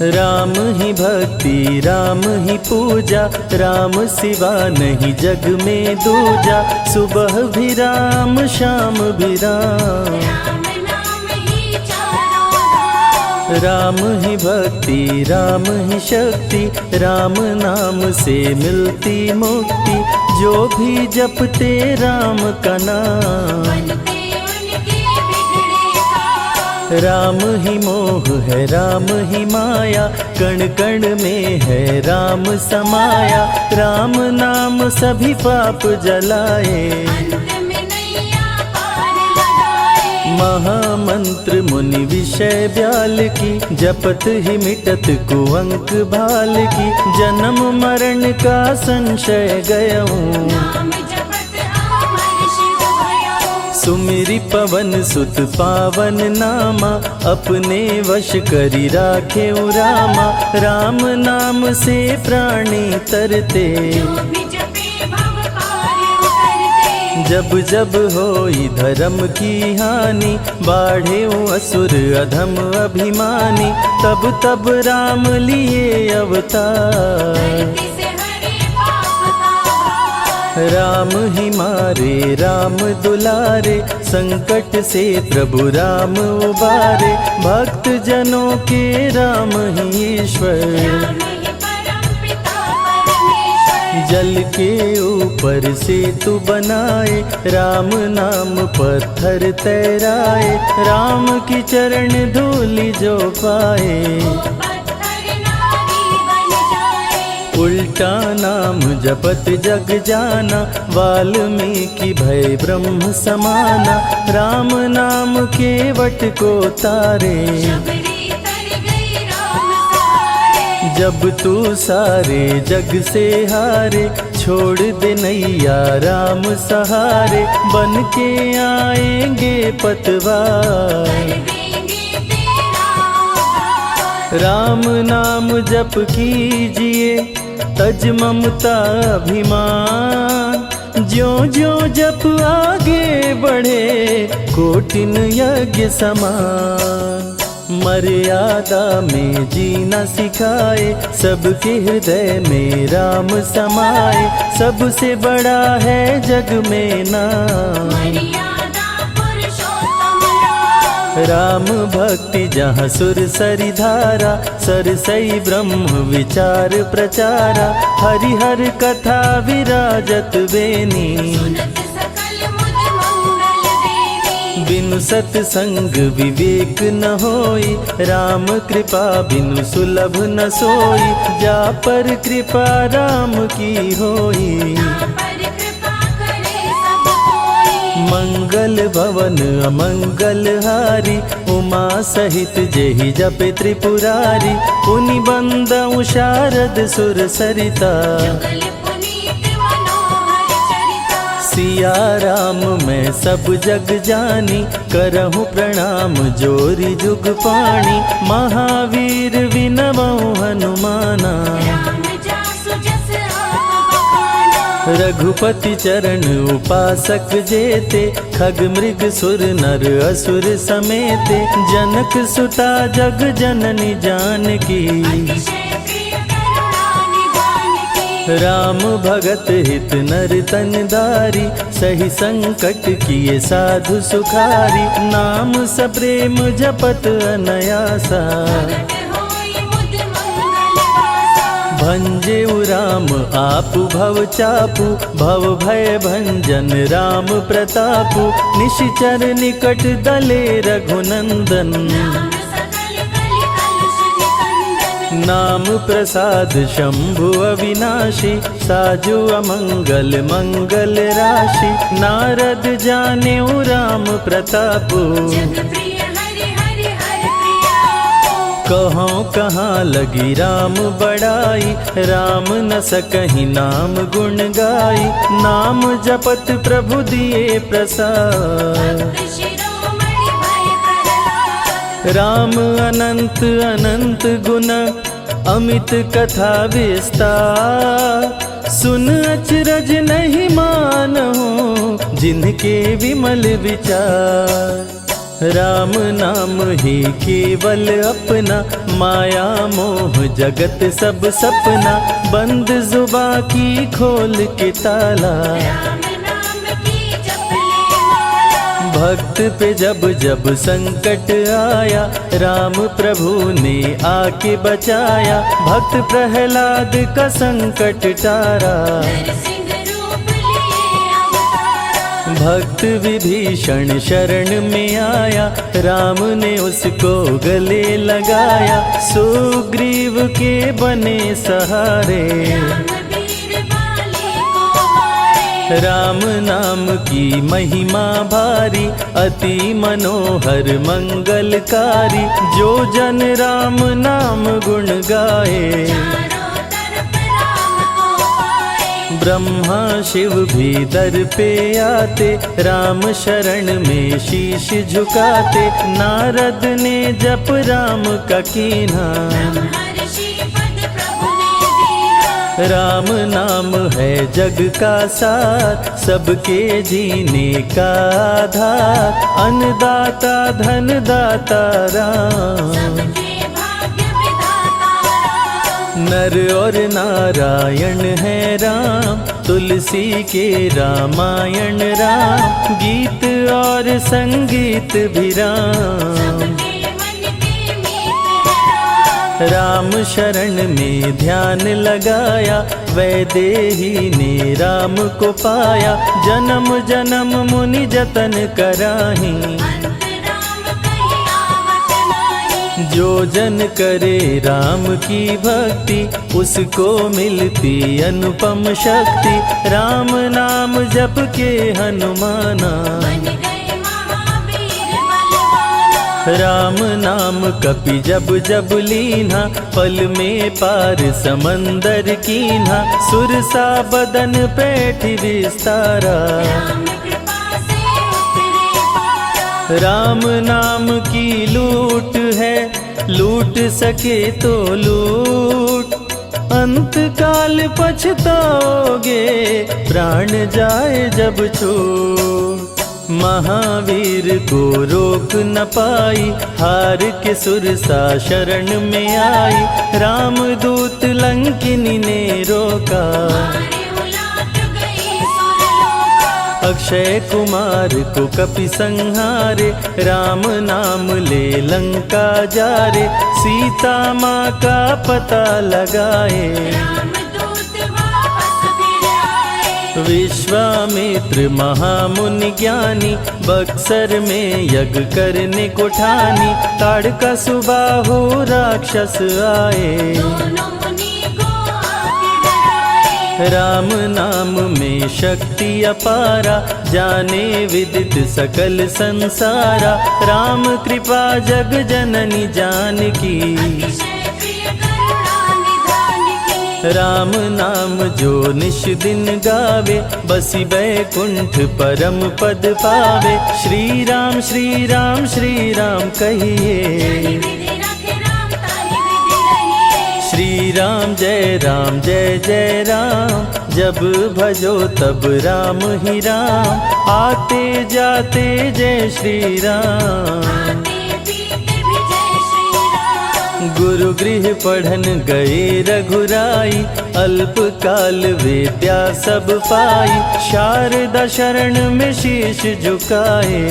राम ही भक्ति राम ही पूजा, राम सिवा नहीं जग में दूजा। सुबह भी राम शाम भी राम, राम ही भक्ति राम ही शक्ति, राम नाम से मिलती मुक्ति। जो भी जपते राम का नाम, राम ही मोह है राम ही माया, कण कण में है राम समाया। राम नाम सभी पाप जलाए, महामंत्र मुनि विषय ब्याल की, जपत ही मिटत कुअंक भाल की। जन्म मरण का संशय गयऊं, सुमिरि पवन सुत पावन नामा। अपने वश करी राखे रामा, राम नाम से प्राणी तरते। जब जब होई धर्म की हानि, बाढ़े असुर अधम अभिमानी। तब तब राम लिए अवतार, राम ही मारे राम दुलारे। संकट से प्रभु राम उबारे, भक्त जनों के राम ही ईश्वर। जल के ऊपर सेतु बनाए, राम नाम पत्थर तैराए। राम की चरण धूलि जो पाए, उल्टा नाम जपत जग जाना। वाल्मीकि भय ब्रह्म समाना, राम नाम के वट को तारे। जब तू सारे जग से हारे, छोड़ दे नैया राम सहारे। बन के आएंगे पतवार, राम नाम जप कीजिए तज ममता अभिमान। ज्यों ज्यों जप आगे बढ़े, कोटिन यज्ञ समान। मर्यादा में जीना सिखाए, सबके हृदय में राम समाए। सबसे बड़ा है जग में नाम, राम भक्ति जहाँ सुर सरि धारा। सरसई ब्रह्म विचार प्रचारा, हरिहर कथा विराजत बेनी। बिनु सत्संग विवेक न होई, राम कृपा बिनु सुलभ न सोई। जा पर कृपा राम की होई, मंगल भवन अमंगल हारी। उमा सहित जेहि जपे त्रिपुरारी, पुनि बंदउ शारद सुर सरिता। सिया राम मैं सब जग जानी, करहूँ प्रणाम जोरी जुग पाणी। महावीर विनवऊँ हनुमाना, रघुपति चरण उपासक जेते। खग मृग सुर नर असुर समेते, जनक सुता जग जननी जानकी। राम भगत हित नर तन दारी, सही संकट किए साधु सुखारी। नाम सप्रेम जपत अनयासा, भंजेउ राम आपु भव चापु। भव भय भंजन राम प्रतापु, निशिचर निकट दले रघुनंदन। नाम प्रसाद शंभु अविनाशी, साजु अमंगल मंगल राशि। नारद जानेउ राम प्रतापु, कहाँ कहाँ लगी राम बड़ाई। राम न सकहि नाम गुण गाई, नाम जपत प्रभु दिए प्रसाद। राम अनंत अनंत गुण, अमित कथा विस्तार। सुन अचरज नहीं मानहु, जिनके विमल विचार। राम नाम ही केवल अपना, माया मोह जगत सब सपना, बंद जुबा की खोल के ताला, भक्त पे जब जब संकट आया, राम प्रभु ने आके बचाया, भक्त प्रहलाद का संकट टारा, भक्त विभीषण शरण में आया, राम ने उसको गले लगाया, सुग्रीव के बने सहारे, राम नाम की महिमा भारी, अति मनोहर मंगलकारी, जो जन राम नाम गुण गाए, ब्रह्मा शिव भी दर पे आते, राम शरण में शीश झुकाते, नारद ने जप राम का कीन्हा, राम नाम है जग का सार, सबके जीने का आधार, अन्नदाता धनदाता राम, नर और नारायण है राम, तुलसी के रामायण राम, गीत और संगीत भी राम, राम शरण में ध्यान लगाया, वैदेही ने राम को पाया, जन्म जन्म मुनि जतन कराही, जो जन करे राम की भक्ति, उसको मिलती अनुपम शक्ति, राम नाम जप के हनुमाना, राम नाम कपि जब जब लीन्हा, पल में पार समंदर कीन्हा, सुरसा बदन पैठ विस्तारा, राम नाम की लूट है, लूट सके तो लूट, अंत काल पछताओगे, प्राण जाए जब छूट, महावीर को रोक न पाई, हार के सुरसा शरण में आई, रामदूत लंकिनी ने रोका, अक्षय कुमार को कपि संहारे, राम नाम ले लंका जारे, सीता माँ का पता लगाए, विश्वामित्र महामुनि ज्ञानी, बक्सर में यज्ञ करने को ठानी, ताड़का सुबाहु राक्षस आए, राम नाम में शक्ति अपारा, जाने विदित सकल संसारा, राम कृपा जग जननी जानकी, राम नाम जो निश दिन गावे, बसी बैकुंठ परम पद पावे, श्री राम श्री राम श्री राम कहिए, श्री राम जय जय राम, जब भजो तब राम ही राम, आते जाते जय श्री राम, गुरु गृह पढ़न गए रघुराई, अल्प काल विद्या सब पाई, शारदा शरण में शीश झुकाए,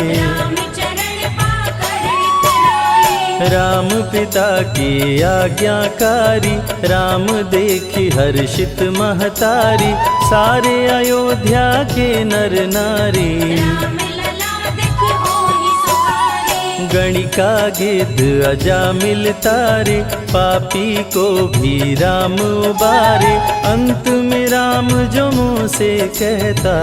राम पिता की आज्ञाकारी, राम देखी हर्षित महतारी, सारे अयोध्या के नर नारी, गणिका गिद्ध अजामिल तारे, पापी को भी राम उबारे, अंत में राम जो मुँह से कहता,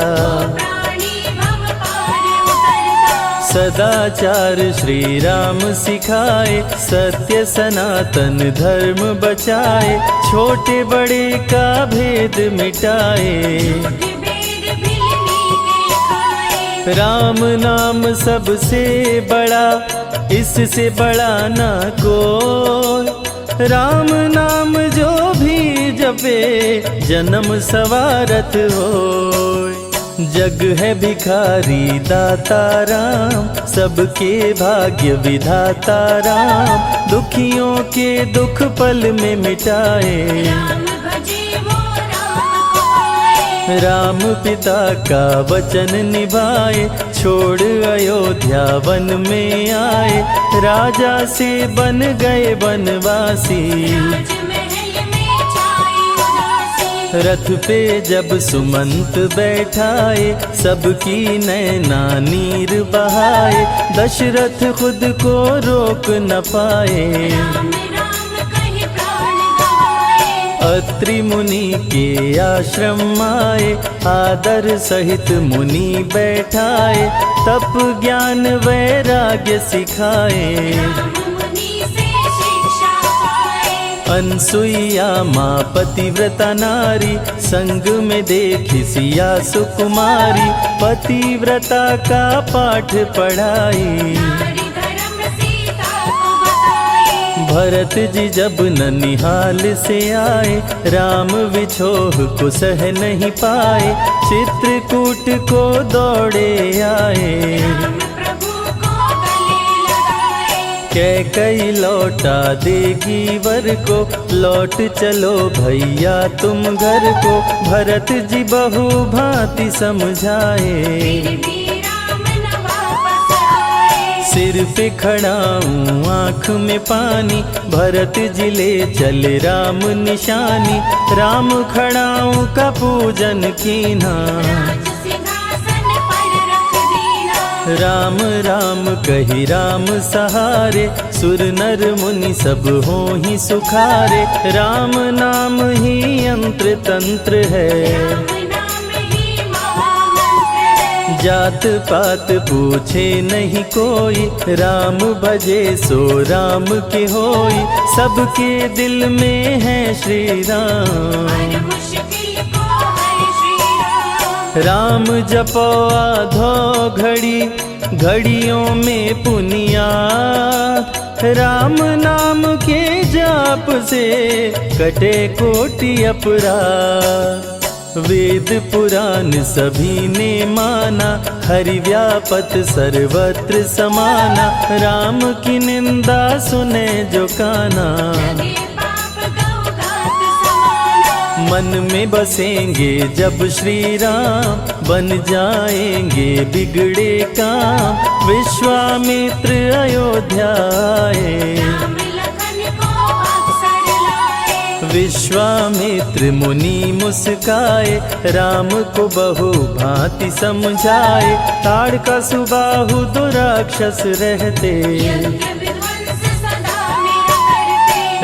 सदाचार श्री राम सिखाए, सत्य सनातन धर्म बचाए, छोटे बड़े का भेद मिटाए, राम नाम सबसे बड़ा, इससे बड़ा ना कोई, राम नाम जो भी जपे, जन्म सवारत होय, जग है भिखारी दाता राम, सबके भाग्य विधाता राम, दुखियों के दुख पल में मिटाए। राम पिता का वचन निभाए, छोड़ अयोध्या वन में आए, राजा से बन गए बनवासी। रथ पे जब सुमंत बैठाए, सबकी नैना नीर बहाए, दशरथ खुद को रोक न पाए। अत्रि मुनि के आश्रम आए, आदर सहित मुनि बैठाए, तप ज्ञान वैराग्य सिखाए। अनसुईया माँ पतिव्रता नारी, संग में देखी सिया सुकुमारी, पतिव्रता का पाठ पढ़ाई। भरत जी जब ननिहाल से आए, राम विछोह को सह नहीं पाए, चित्रकूट को दौड़े आए। कैकई लौटा देगी वर को, लौट चलो भैया तुम घर को, भरत जी बहु भांति समझाए। सिर पे खड़ाऊं आँख में पानी, भरत जी ले चले राम निशानी, राम खड़ाऊं का पूजन कीना। राम राम कही राम सहारे, सुर नर मुनि सब हो ही सुखारे, राम नाम ही यंत्र तंत्र है। जात पात पूछे नहीं कोई, राम भजे सो राम के होई, सबके दिल में है श्री राम। राम जपो आधो घड़ी, घड़ियों में पुनिया, राम नाम के जाप से कटे कोटि अपराध। वेद पुराण सभी ने माना, हरि व्यापत सर्वत्र समाना, राम की निंदा सुने जो काना। मन में बसेंगे जब श्री राम, बन जाएंगे बिगड़े काम, विश्वामित्र अयोध्या आए। विश्वामित्र मुनि मुस्काए, राम को बहु भांति समझाए, ताड़का सुबाहु दो राक्षस रहते।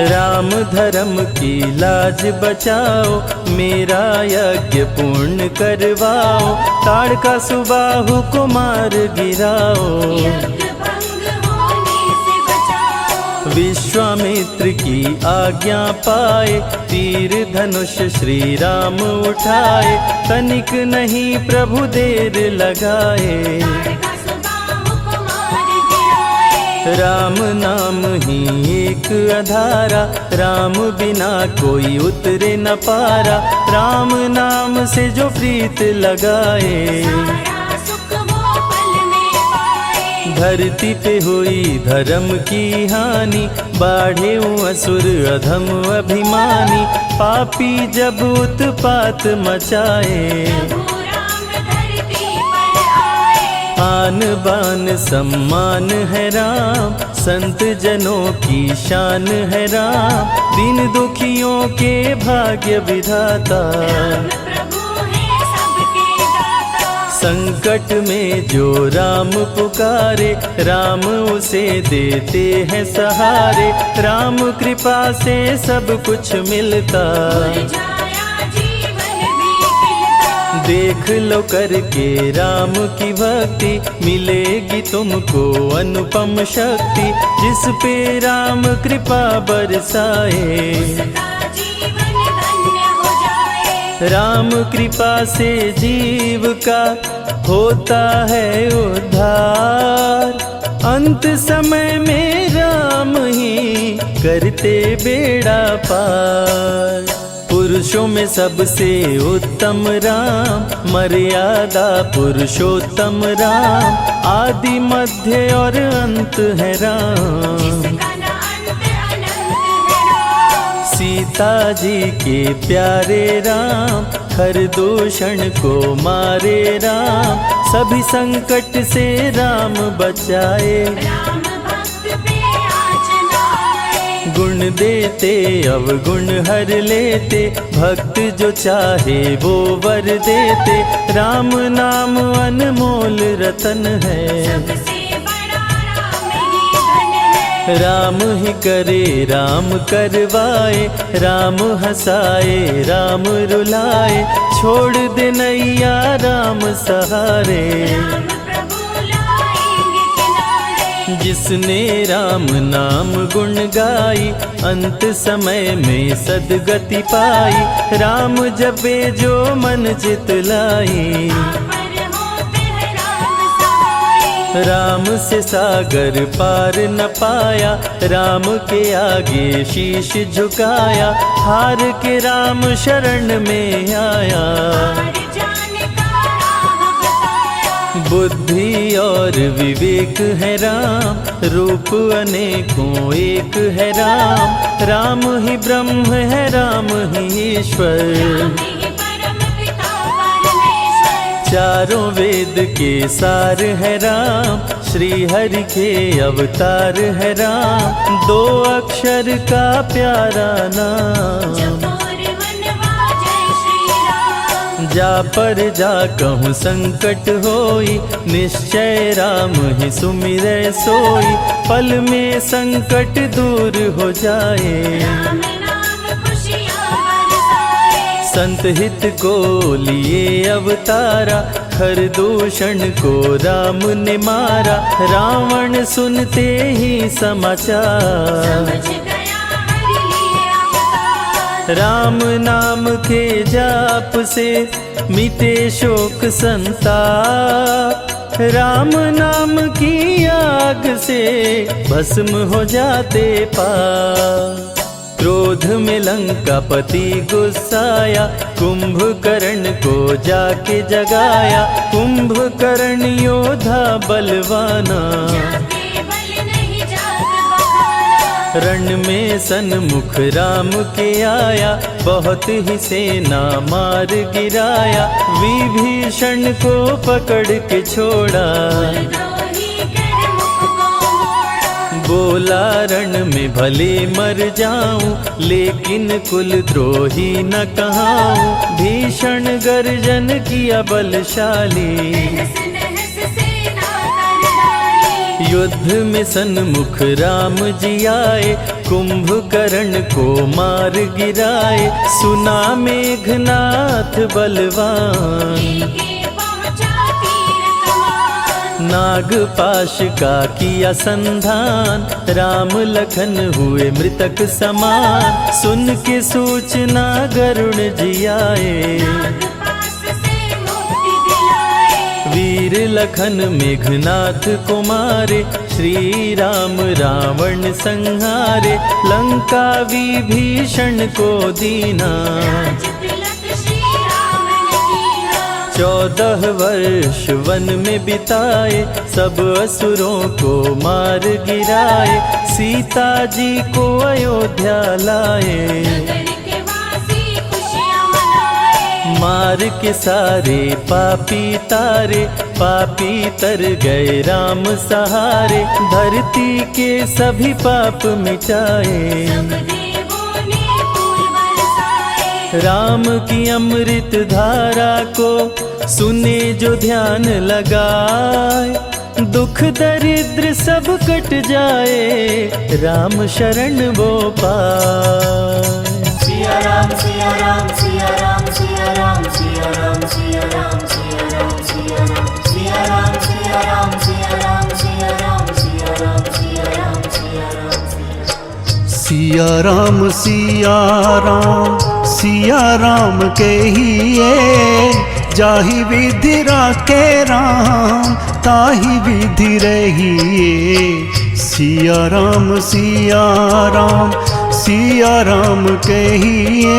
राम धर्म की लाज बचाओ, मेरा यज्ञ पूर्ण करवाओ, ताड़का सुबाहु को मार गिराओ। विश्वामित्र की आज्ञा पाए, तीर धनुष श्री राम उठाए, तनिक नहीं प्रभु देर लगाए। राम नाम ही एक आधारा, राम बिना कोई उतरे न पारा, राम नाम से जो प्रीत लगाए। धरती पे हुई धर्म की हानि, बाढ़े असुर अधम अभिमानी, पापी जब उत्पात मचाए। आन बान सम्मान है राम, संत जनों की शान है राम, दीन दुखियों के भाग्य विधाता। संकट में जो राम पुकारे, राम उसे देते हैं सहारे, राम कृपा से सब कुछ मिलता। देख लो करके राम की भक्ति, मिलेगी तुमको अनुपम शक्ति, जिस पे राम कृपा बरसाए। राम कृपा से जीव का होता है उद्धार, अंत समय में राम ही करते बेड़ा पार। पुरुषों में सबसे उत्तम राम, मर्यादा पुरुषोत्तम राम, आदि मध्य और अंत है राम। सीता जी के प्यारे राम, खरदूषण को मारे राम, सभी संकट से राम बचाए। गुण देते अवगुण हर लेते, भक्त जो चाहे वो वर देते, राम नाम अनमोल रतन है। राम ही करे राम करवाए, राम हंसाए राम रुलाए, छोड़ दे नैया राम सहारे। जिसने राम नाम गुण गाई, अंत समय में सदगति पाई, राम जपे जो मन चित लाई। राम से सागर पार न पाया, राम के आगे शीश झुकाया, हार के राम शरण में आया। बुद्धि और विवेक है राम, रूप अनेकों एक है राम, राम ही ब्रह्म है राम ही ईश्वर। चारों वेद के सार है राम, श्री हरि के अवतार है राम, दो अक्षर का प्यारा नाम। जा पर जा कहूँ संकट होई, निश्चय राम ही सुमिरै सोई, पल में संकट दूर हो जाए। संत हित को लिए अवतारा, खरदूषण को राम ने मारा, रावण सुनते ही समाचार। राम नाम के जाप से मिटे शोक संताप, राम नाम की आग से भस्म हो जाते पाप। क्रोध में लंकापति गुस्साया, कुंभकर्ण को जाके जगाया, कुंभकर्ण योद्धा बलवाना। रण में सन्मुख राम के आया, बहुत ही सेना मार गिराया, विभीषण को पकड़ के छोड़ा। बोला रण में भले मर जाऊं, लेकिन कुल द्रोही न कहाऊं, भीषण गर्जन किया बलशाली। युद्ध में सन्मुख राम जी आए, कुंभकर्ण को मार गिराए, सुना मेघनाथ बलवान। नागपाश का किया संधान, राम लखन हुए मृतक समान, सुन के सूचना गरुड़ जी आए। वीर लखन मेघनाथ को मारे, श्री राम रावण संहारे, लंका विभीषण को दीना। 14 वर्ष वन में बिताए, सब असुरों को मार गिराए, सीता जी को अयोध्या लाए। मार के सारे पापी तारे, पापी तर गए राम सहारे, धरती के सभी पाप मिटाए। राम की अमृत धारा को सुने जो ध्यान लगाए, दुख दरिद्र सब कट जाए, राम शरण वो पाए। सिया राम सिया राम सिया राम सिया राम सिया राम सिया राम सिया राम सिया राम सिया राम सिया राम सिया राम सिया राम सिया राम सिया राम सिया राम सिया राम सिया राम सिया राम के हिए, जाहि विधि राखे राम ताहि विधि रहिए। सिया राम सिया राम सिया राम कहिए,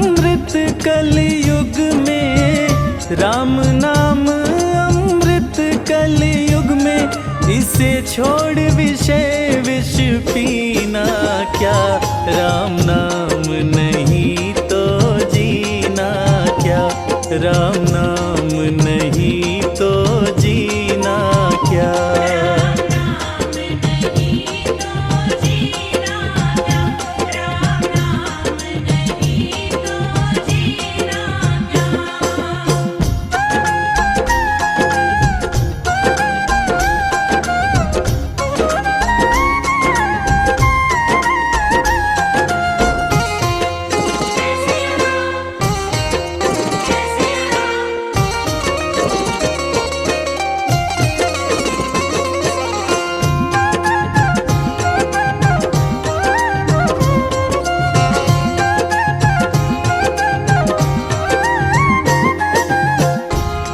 अमृत कलयुग में, राम नाम अमृत कलयुग में, इसे छोड़ विषय विष पीना क्या, राम नाम नहीं तो जीना क्या, राम नाम नहीं तो जीना क्या।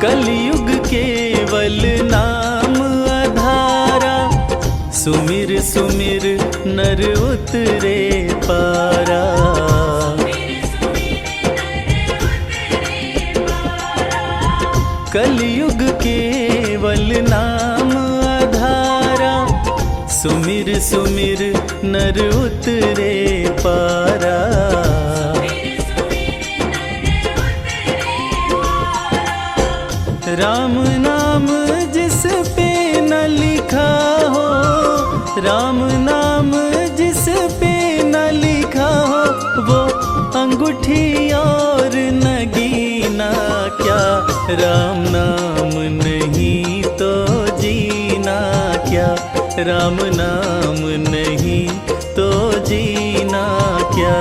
कलयुग केवल नाम आधारा, सुमिर सुमिर नर उतरे पारा। कलयुग केवल नाम आधारा, सुमिर सुमिर नर उतरे पारा। राम नाम जिस पे न लिखा हो, राम नाम जिस पे न लिखा हो, वो अंगूठी और नगीना क्या, राम नाम नहीं तो जीना क्या, राम नाम नहीं तो जीना क्या।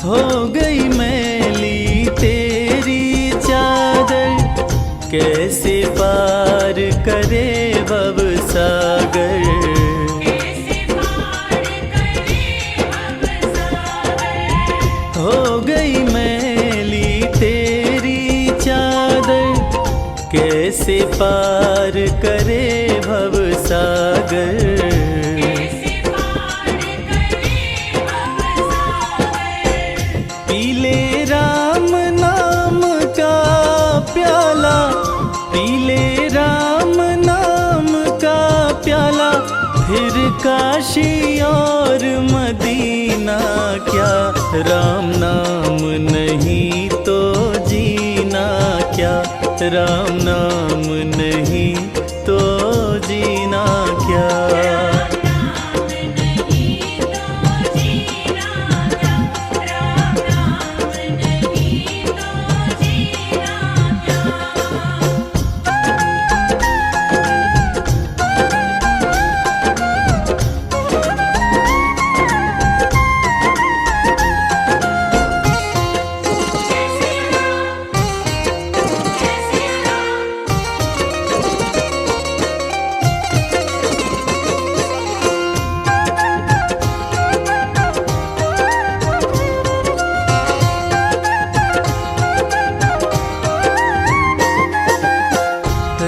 हो गई मैली तेरी चादर, कैसे पार करे भव सागर। हो गई मैली तेरी चादर, कैसे पार करे भव सागर। पीले राम नाम का प्याला, पीले राम नाम का प्याला, फिर काशी और मदीना क्या, राम नाम नहीं तो जीना क्या, राम नाम नहीं तो जीना क्या।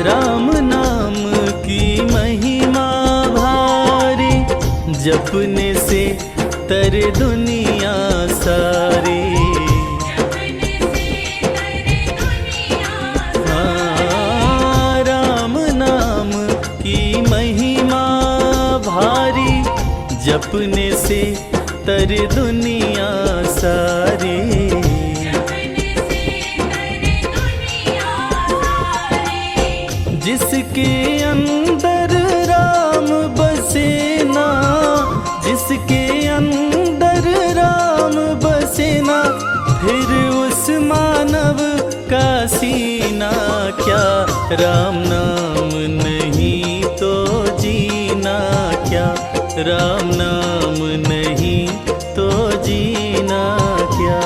राम नाम की महिमा भारी, जपने से तरे दुनिया सारी। हाँ, राम नाम की महिमा भारी, जपने से तरे दुनिया सारी। जिसके अंदर राम बसे ना, जिसके अंदर राम बसे ना, फिर उस मानव का सीना क्या, राम नाम नहीं तो जीना क्या, राम नाम नहीं तो जीना क्या।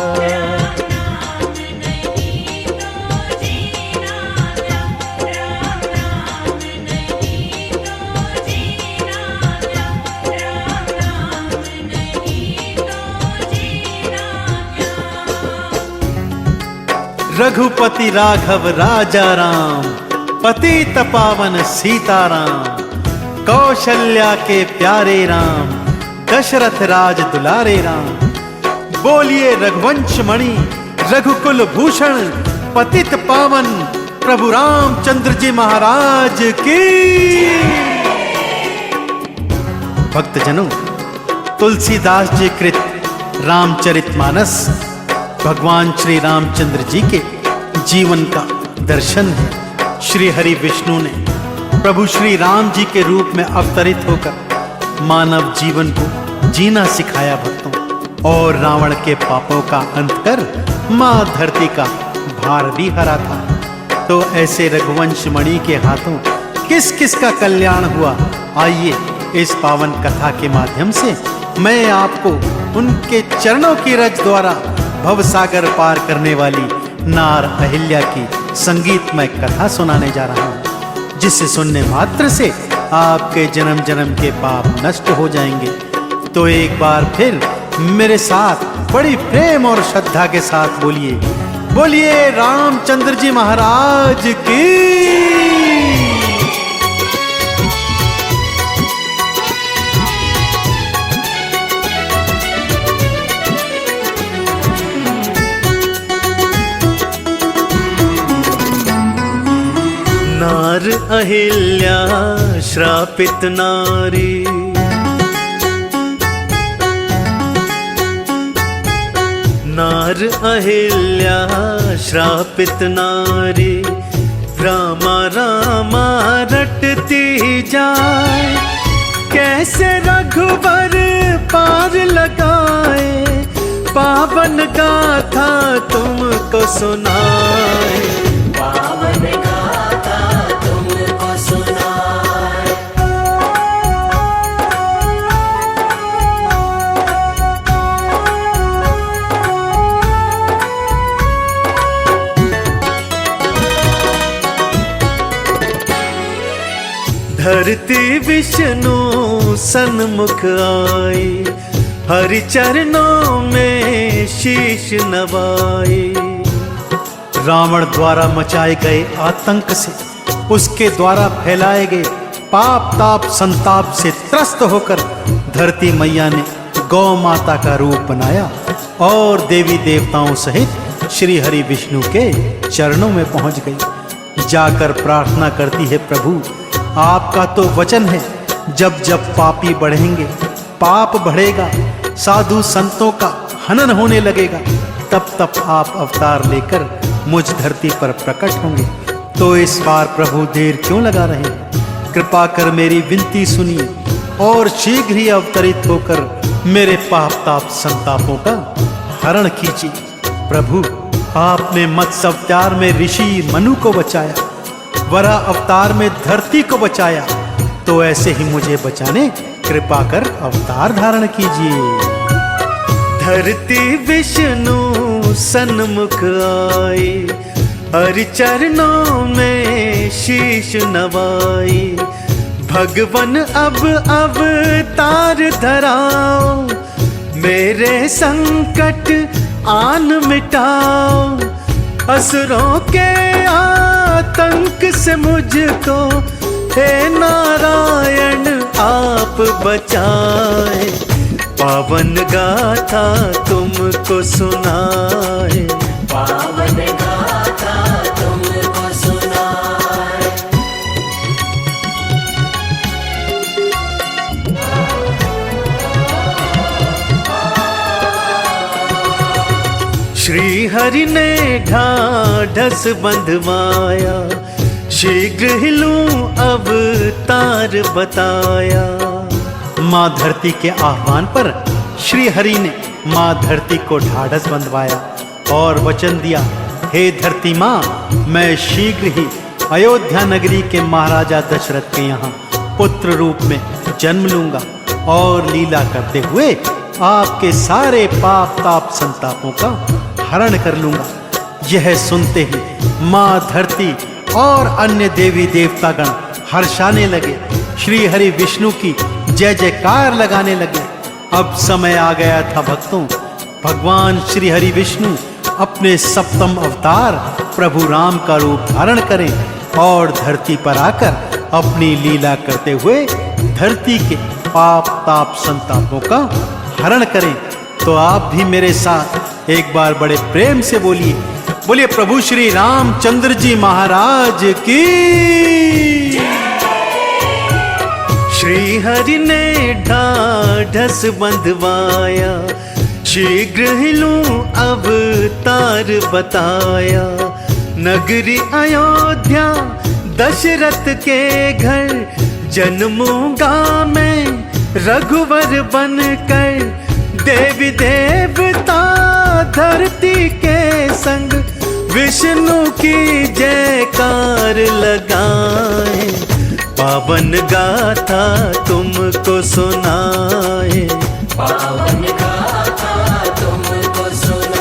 रघुपति राघव राजा राम, पतित पावन सीताराम, कौशल्या के प्यारे राम, दशरथ राज दुलारे राम। बोलिए रघुवंश मणि रघुकुल भूषण पतित पावन प्रभु रामचंद्र जी महाराज की। भक्तजनों, तुलसीदास जी कृत रामचरितमानस भगवान श्री रामचंद्र जी के जीवन का दर्शन है। श्री हरि विष्णु ने प्रभु श्री राम जी के रूप में अवतरित होकर मानव जीवन को जीना सिखाया भक्तों, और रावण के पापों का अंत कर मां धरती का भार भी हरा था। तो ऐसे रघुवंश मणि के हाथों किस किस का कल्याण हुआ, आइए इस पावन कथा के माध्यम से मैं आपको उनके चरणों की रज द्वारा भवसागर पार करने वाली नार अहिल्या की संगीतमय कथा सुनाने जा रहा हूं, जिसे सुनने मात्र से आपके जन्म जन्म के पाप नष्ट हो जाएंगे। तो एक बार फिर मेरे साथ बड़ी प्रेम और श्रद्धा के साथ बोलिए, बोलिए रामचंद्र जी महाराज की। नार अहिल्या श्रापित नारी, नार अहिल्या श्रापित नारी, रामा रामा रटती जाए, कैसे रघुबर पार लगाए, पावन गाथा तुमको सुनाए, पावन गाथा तुमको सुनाए। धरती विष्णु सन्मुख आई, हरि चरणों में शीश नवाई। रावण द्वारा मचाए गए आतंक से, उसके द्वारा फैलाए गए पाप ताप संताप से त्रस्त होकर धरती मैया ने गौ माता का रूप बनाया और देवी देवताओं सहित श्री हरि विष्णु के चरणों में पहुंच गई। जाकर प्रार्थना करती है, प्रभु आपका तो वचन है, जब जब पापी बढ़ेंगे, पाप बढ़ेगा, साधु संतों का हनन होने लगेगा, तब तब आप अवतार लेकर मुझ धरती पर प्रकट होंगे। तो इस बार प्रभु देर क्यों लगा रहे हैं? कृपा कर मेरी विनती सुनिए और शीघ्र ही अवतरित होकर मेरे पाप ताप संतापों का हरण कीजिए। प्रभु आपने मत्स्य अवतार में ऋषि मनु को बचाया, वराह अवतार में धरती को बचाया, तो ऐसे ही मुझे बचाने कृपा कर अवतार धारण कीजिए। धरती विष्णु सन्मुख आए, हरि चरणों में शीश नवाई। भगवन अब अवतार धराओ, मेरे संकट आन मिटाओ, असुरों के आतंक से मुझको हे नारायण आप बचाए। पावन गाथा तुमको सुनाए, पावन गाथा तुमको सुनाए। श्री हरि ने ढाढ़स बंधवाया, शीघ्र ही लूं अवतार बताया। माँ धरती के आह्वान पर श्री हरि ने माँ धरती को ढाढ़स बंधवाया और वचन दिया, हे धरती माँ, मैं शीघ्र ही अयोध्या नगरी के महाराजा दशरथ के यहाँ पुत्र रूप में जन्म लूंगा और लीला करते हुए आपके सारे पाप ताप संतापों का हरण कर लूंगा। यह सुनते ही माँ धरती और अन्य देवी देवतागण हर्षाने लगे, श्री हरि विष्णु की जय जयकार लगाने लगे। अब समय आ गया था भक्तों, भगवान श्री हरि विष्णु अपने सप्तम अवतार प्रभु राम का रूप धारण करें और धरती पर आकर अपनी लीला करते हुए धरती के पाप ताप संतापों का हरण करें। तो आप भी मेरे साथ एक बार बड़े प्रेम से बोलिए, बोलिए प्रभु श्री रामचंद्र जी महाराज की। श्री हरि ने ढाढ़स बंधवाया, शीघ्र ही लूं अवतार बताया। नगरी अयोध्या दशरथ के घर, जन्मूंगा मैं रघुवर बनकर। देवी देवता धरती के संग, विष्णु की जयकार लगाए। पावन गाथा तुमको सुनाए, पावन गाथा तुमको सुनाए।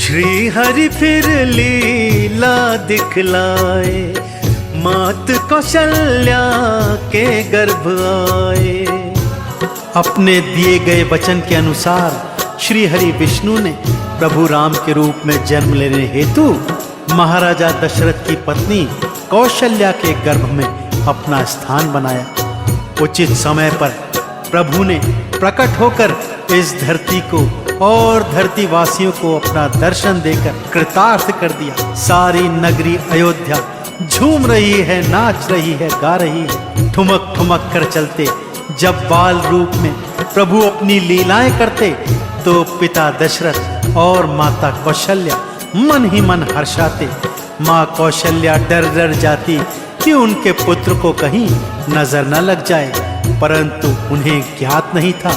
श्री हरि फिर लीला दिखलाए, मात कौशल्या के गर्भ आए। अपने दिए गए वचन के अनुसार श्री हरि विष्णु ने प्रभु राम के रूप में जन्म लेने हेतु महाराजा दशरथ की पत्नी कौशल्या के गर्भ में अपना स्थान बनाया। उचित समय पर प्रभु ने प्रकट होकर इस धरती को और धरती वासियों को अपना दर्शन देकर कृतार्थ कर दिया। सारी नगरी अयोध्या झूम रही है, नाच रही है, गा रही है। ठुमक ठुमक कर चलते जब बाल रूप में प्रभु अपनी लीलाएं करते, तो पिता दशरथ और माता कौशल्या मन ही मन हर्षाते। माँ कौशल्या डर डर जाती कि उनके पुत्र को कहीं नजर न लग जाए, परंतु उन्हें ज्ञात नहीं था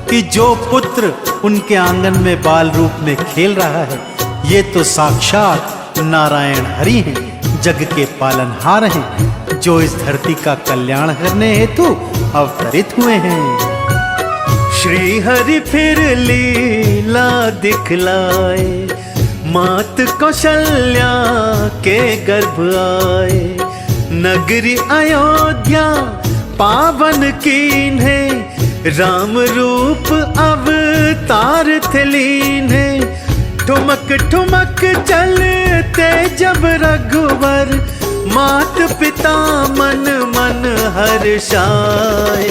कि जो पुत्र उनके आंगन में बाल रूप में खेल रहा है, ये तो साक्षात नारायण हरि हैं, जग के पालनहार हैं, जो इस धरती का कल्याण करने हेतु अवतरित हुए हैं। श्री हरि फिर लीला दिखलाए, मात कौशल्या के गर्भ आए। नगरी अयोध्या पावन कीन्हे, राम रूप अवतार थे लीन्हे। ठुमक ठुमक चलते जब रघुवर, मात पिता मन मन हर्षाए।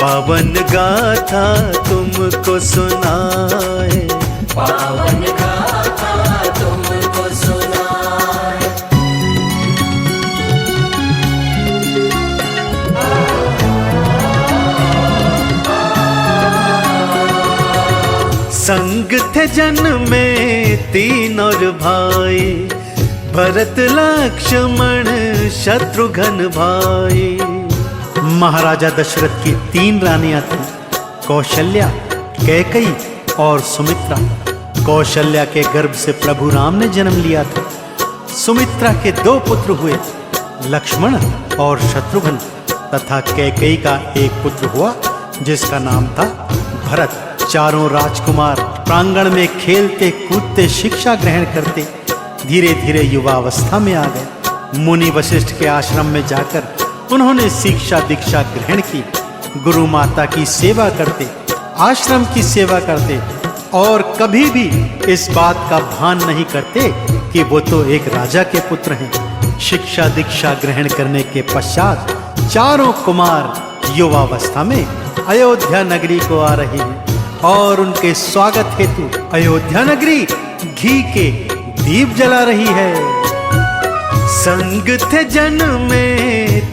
पावन गाथा तुमको सुनाए, पावन गाथा तुमको सुनाए। संग थे जन्मे तीन और भाई, भरत लक्ष्मण शत्रुघ्न भाई। महाराजा दशरथ की 3 रानियां थीं, कौशल्या, कैकेयी और सुमित्रा। कौशल्या के गर्भ से प्रभु राम ने जन्म लिया था। सुमित्रा के 2 पुत्र हुए, लक्ष्मण और शत्रुघ्न, तथा कैकेयी का एक पुत्र हुआ जिसका नाम था भरत। चारों राजकुमार प्रांगण में खेलते कूदते शिक्षा ग्रहण करते धीरे धीरे युवावस्था में आ गए। मुनि वशिष्ठ के आश्रम में जाकर उन्होंने शिक्षा दीक्षा ग्रहण की। गुरु माता की सेवा करते, आश्रम की सेवा करते और कभी भी इस बात का भान नहीं करते कि वो तो एक राजा के पुत्र हैं। शिक्षा दीक्षा ग्रहण करने के पश्चात चारों कुमार युवावस्था में अयोध्या नगरी को आ रहे हैं और उनके स्वागत हेतु अयोध्या नगरी घी के दीप जला रही है। संग थे जन्मे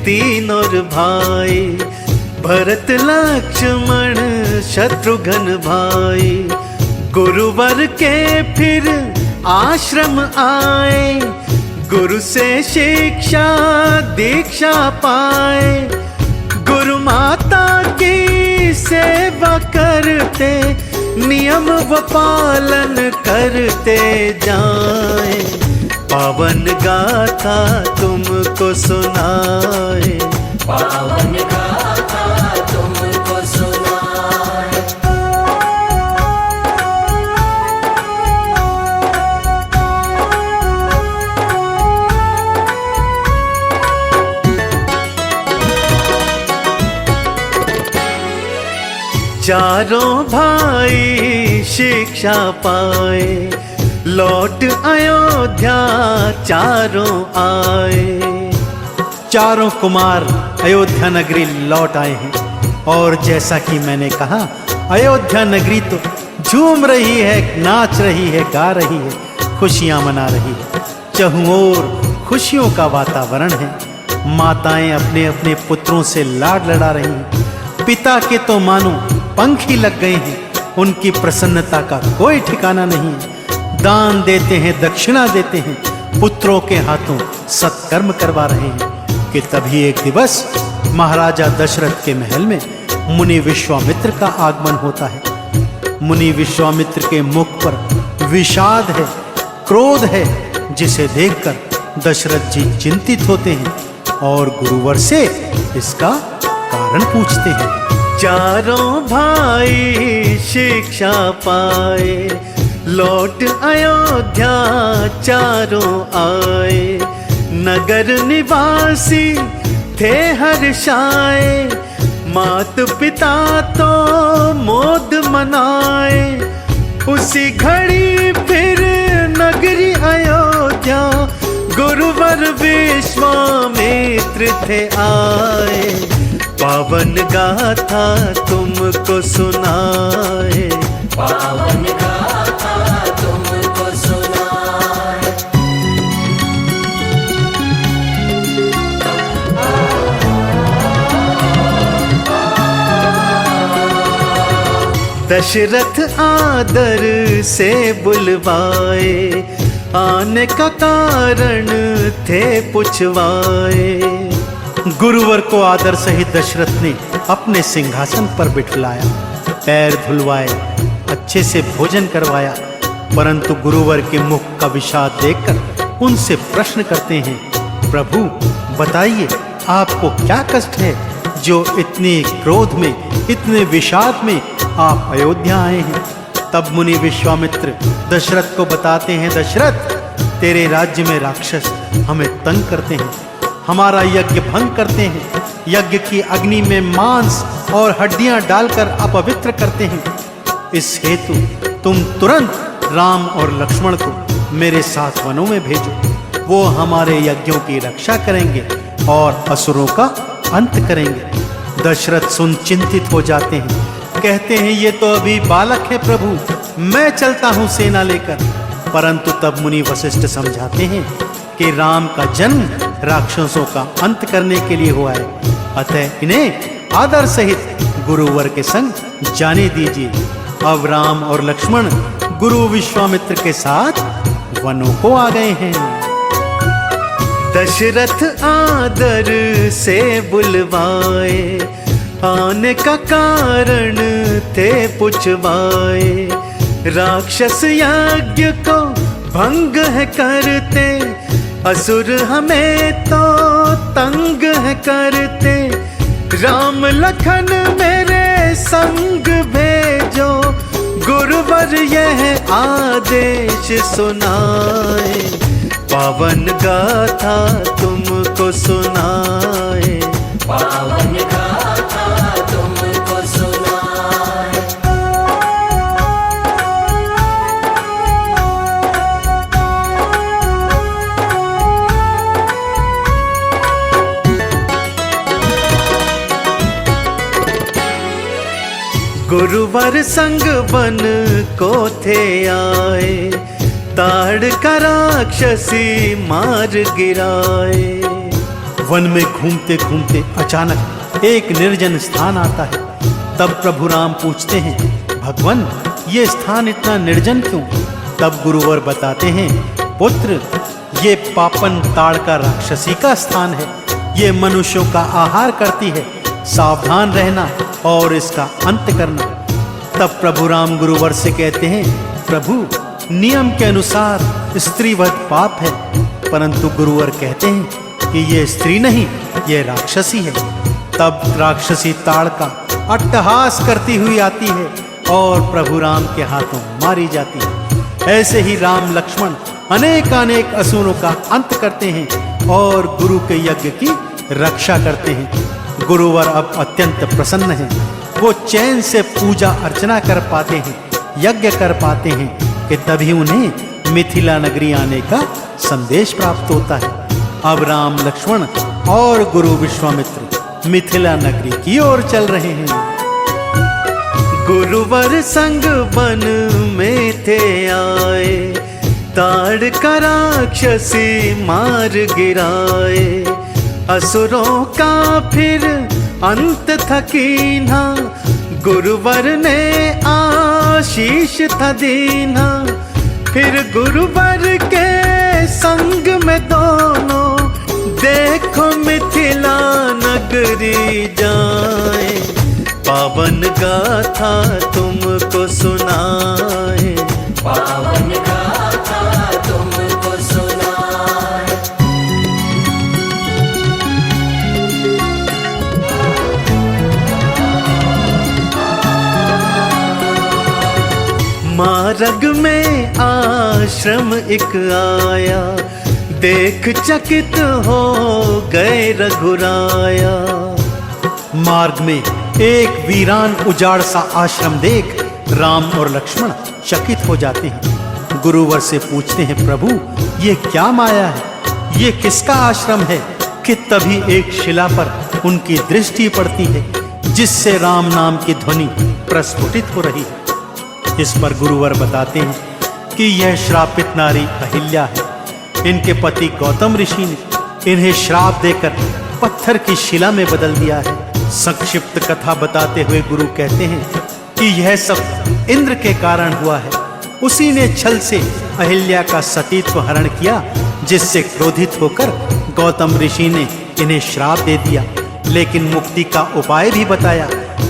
तीन और भाई, भरत लक्ष्मण शत्रुघ्न भाई। गुरुवर के फिर आश्रम आए, गुरु से शिक्षा दीक्षा पाए। गुरु माता की सेवा करते, नियम व पालन करते जाए। पावन गाथा तुमको सुनाए, पावन गाथा तुमको सुनाए। चारों भाई शिक्षा पाए, लौट अयोध्या चारों आए। चारों कुमार अयोध्या नगरी लौट आए हैं और जैसा कि मैंने कहा, अयोध्या नगरी तो झूम रही है, नाच रही है, गा रही है, खुशियां मना रही है। चहुओर खुशियों का वातावरण है। माताएं अपने अपने पुत्रों से लाड लड़ा रही हैं। पिता के तो मानो पंख ही लग गए हैं। उनकी प्रसन्नता का कोई ठिकाना नहीं है। दान देते हैं, दक्षिणा देते हैं, पुत्रों के हाथों सत्कर्म करवा रहे हैं कि तभी एक दिवस महाराजा दशरथ के महल में मुनि विश्वामित्र का आगमन होता है। मुनि विश्वामित्र के मुख पर विषाद है, क्रोध है, जिसे देखकर दशरथ जी चिंतित होते हैं और गुरुवर से इसका कारण पूछते हैं। चारों भाई शिक्षा पाए, लौट अयोध्या चारों आए। नगर निवासी थे हर्षाए, मात पिता तो मोद मनाए। उसी घड़ी फिर नगरी अयोध्या, गुरुवर विश्वामित्र थे आए। पावन गाथा तुमको सुनाए, पावन गाथा तुमको सुनाए। दशरथ आदर से बुलवाए, आने का कारण थे पुछवाए। गुरुवर को आदर सहित दशरथ ने अपने सिंहासन पर बिठलाया, पैर धुलवाए, अच्छे से भोजन करवाया। परंतु गुरुवर के मुख का विषाद देखकर उनसे प्रश्न करते हैं, प्रभु बताइए आपको क्या कष्ट है जो इतने क्रोध में, इतने विषाद में आप अयोध्या आए हैं। तब मुनि विश्वामित्र दशरथ को बताते हैं, दशरथ तेरे राज्य में राक्षस हमें तंग करते हैं, हमारा यज्ञ भंग करते हैं, यज्ञ की अग्नि में मांस और हड्डियां डालकर अपवित्र करते हैं। इस हेतु तुम तुरंत राम और लक्ष्मण को मेरे साथ वनों में भेजो। वो हमारे यज्ञों की रक्षा करेंगे और असुरों का अंत करेंगे। दशरथ सुन चिंतित हो जाते हैं, कहते हैं ये तो अभी बालक है प्रभु, मैं चलता हूँ सेना लेकर। परंतु तब मुनि वशिष्ठ समझाते हैं कि राम का जन्म राक्षसों का अंत करने के लिए हुआ है, अतः इन्हें आदर सहित गुरुवर के संग जाने दीजिए। अब राम और लक्ष्मण गुरु विश्वामित्र के साथ वनों को आ गए हैं। दशरथ आदर से बुलवाए, आने का कारण थे पुछवाए। राक्षस यज्ञ को भंग है करते, असुर हमें तो तंग है करते। राम लखन मेरे संग भेजो, गुरुवर यह आदेश सुनाए। पावन गाथा तुमको सुनाए, पावन गाथा तुमको सुनाए। गुरुवर संग वन को थे आए, ताड़ का राक्षसी मार गिराए। वन में घूमते घूमते अचानक एक निर्जन स्थान आता है। तब प्रभु राम पूछते हैं, भगवान ये स्थान इतना निर्जन क्यों? तब गुरुवर बताते हैं, पुत्र ये पापन ताड़ का राक्षसी का स्थान है, ये मनुष्यों का आहार करती है, सावधान रहना और इसका अंत करना। तब प्रभु राम गुरुवर से कहते हैं, प्रभु नियम के अनुसार स्त्रीवध पाप है, परंतु गुरुवर कहते हैं कि ये स्त्री नहीं, ये राक्षसी है। तब राक्षसी ताड़ का अट्टहास करती हुई आती है और प्रभु राम के हाथों मारी जाती है। ऐसे ही राम लक्ष्मण अनेक असुरों का अंत करते हैं और गुरु के यज्ञ की रक्षा करते हैं। गुरुवर अब अत्यंत प्रसन्न हैं। वो चैन से पूजा अर्चना कर पाते हैं, यज्ञ कर पाते हैं कि तभी उन्हें मिथिला नगरी आने का संदेश प्राप्त होता है। अब राम, लक्ष्मण और गुरु विश्वामित्र मिथिला नगरी की ओर चल रहे हैं। गुरुवर संग वन में थे आए, ताड़ का राक्षसी मार गिराए। असुरों का फिर अंत था कीन्हा, गुरुवर ने आशीष था दीन्हा। फिर गुरुवर के संग में दोनों देखो मिथिला नगरी जाए। पावन गाथा तुमको सुनाए, पावन गाथा तुमको सुनाए। मार्ग में आश्रम एक आया, देख चकित हो गए रघुराया। मार्ग में एक वीरान उजाड़ सा आश्रम देख राम और लक्ष्मण चकित हो जाते हैं। गुरुवर से पूछते हैं, प्रभु ये क्या माया है, ये किसका आश्रम है? कि तभी एक शिला पर उनकी दृष्टि पड़ती है, जिससे राम नाम की ध्वनि प्रस्फुटित हो रही है। इस पर गुरुवर बताते हैं कि यह श्रापित नारी अहिल्या है। इनके पति गौतम ऋषि ने इन्हें श्राप देकर पत्थर की शिला में बदल दिया है। संक्षिप्त कथा बताते हुए गुरु कहते हैं कि यह सब इंद्र के कारण हुआ है। उसी ने छल से अहिल्या का सतीत्व हरण किया, जिससे क्रोधित होकर गौतम ऋषि ने इन्हें श्राप दे दिया। लेकिन मुक्ति का उपाय भी बताया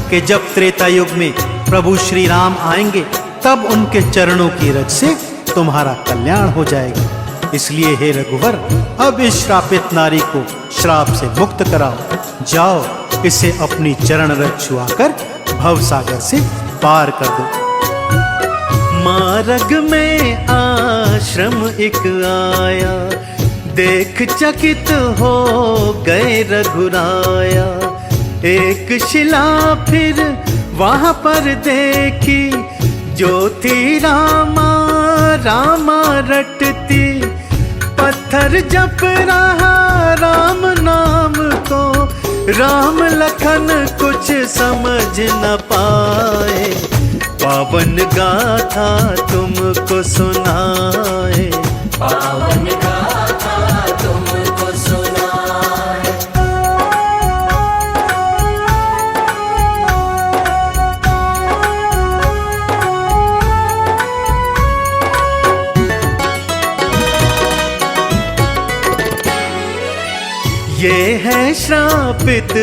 कि जब त्रेता युग में प्रभु श्री राम आएंगे, तब उनके चरणों की रज से तुम्हारा कल्याण हो जाएगा। इसलिए हे रघुवर, अब इस श्रापित नारी को श्राप से मुक्त कराओ। जाओ, इसे अपनी चरण रज छुआकर भवसागर से पार कर दो। मार्ग में आश्रम एक आया, देख चकित हो गए रघुराया। एक शिला फिर वहां पर देखी, जो थी रामा रामा रटती। पत्थर जप रहा राम नाम को, राम लखन कुछ समझ न पाए। पावन गाथा तुमको सुनाए, पावन गाथा तुमको सुनाए। ये है श्रापित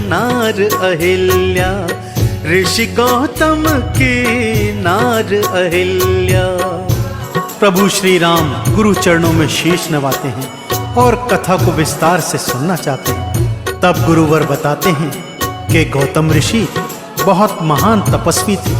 नार अहिल्या, ऋषि गौतम की नार अहिल्या। प्रभु श्री राम गुरु चरणों में शीश नवाते हैं और कथा को विस्तार से सुनना चाहते हैं। तब गुरुवर बताते हैं कि गौतम ऋषि बहुत महान तपस्वी थे,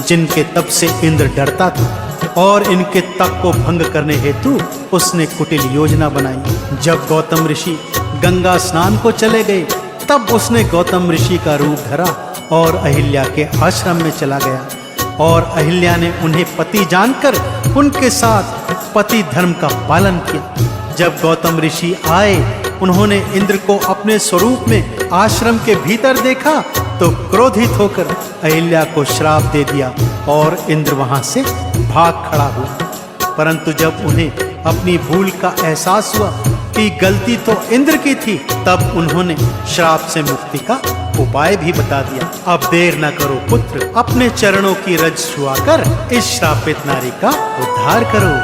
जिनके तप से इंद्र डरता था और इनके तप को भंग करने हेतु उसने कुटिल योजना बनाई। जब गौतम ऋषि गंगा स्नान को चले गए, तब उसने गौतम ऋषि का रूप धरा और अहिल्या के आश्रम में चला गया। और अहिल्या ने उन्हें पति जानकर उनके साथ पति धर्म का पालन किया। जब गौतम ऋषि आए, उन्होंने इंद्र को अपने स्वरूप में आश्रम के भीतर देखा तो क्रोधित होकर अहिल्या को श्राप दे दिया और इंद्र वहां से भाग खड़ा हुआ। परंतु जब उन्हें अपनी भूल का एहसास हुआ कि गलती तो इंद्र की थी, तब उन्होंने श्राप से मुक्ति का उपाय भी बता दिया। अब देर न करो पुत्र, अपने चरणों की रज छुआकर इस श्रापित नारी का उद्धार करो।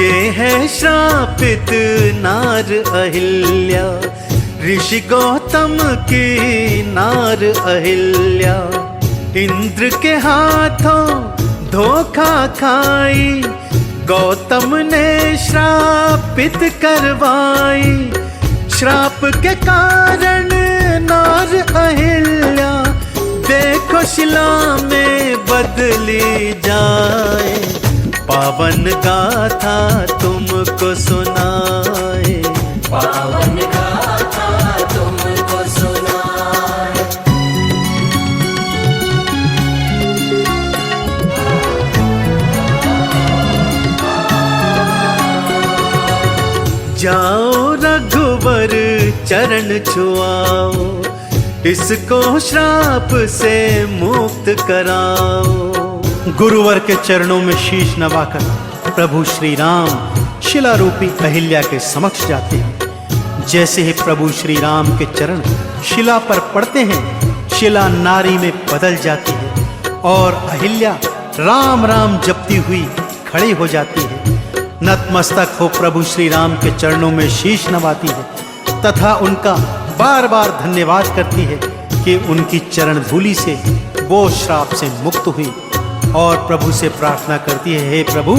ये है श्रापित नार अहिल्या, ऋषि गौतम की नार अहिल्या। इंद्र के हाथों धोखा खाई, गौतम ने श्रापित करवाई। श्राप के कारण नार अहिल्या, देखो शिला में बदली जाए। पावन गाथा तुमको सुनाए, पावन गाथा तुमको सुनाए। चरण छुआओ, इसको श्राप से मुक्त कराओ। गुरुवर के चरणों में शीश नवाकर प्रभु श्री राम शिला रूपी अहिल्या के समक्ष जाते हैं। जैसे ही प्रभु श्री राम के चरण शिला पर पड़ते हैं, शिला नारी में बदल जाती है और अहिल्या राम राम जपती हुई खड़ी हो जाती है। नतमस्तक हो प्रभु श्री राम के चरणों में शीश नवाती है तथा उनका बार बार धन्यवाद करती है कि उनकी चरण धूलि से वो श्राप से मुक्त हुई, और प्रभु से प्रार्थना करती है, हे प्रभु,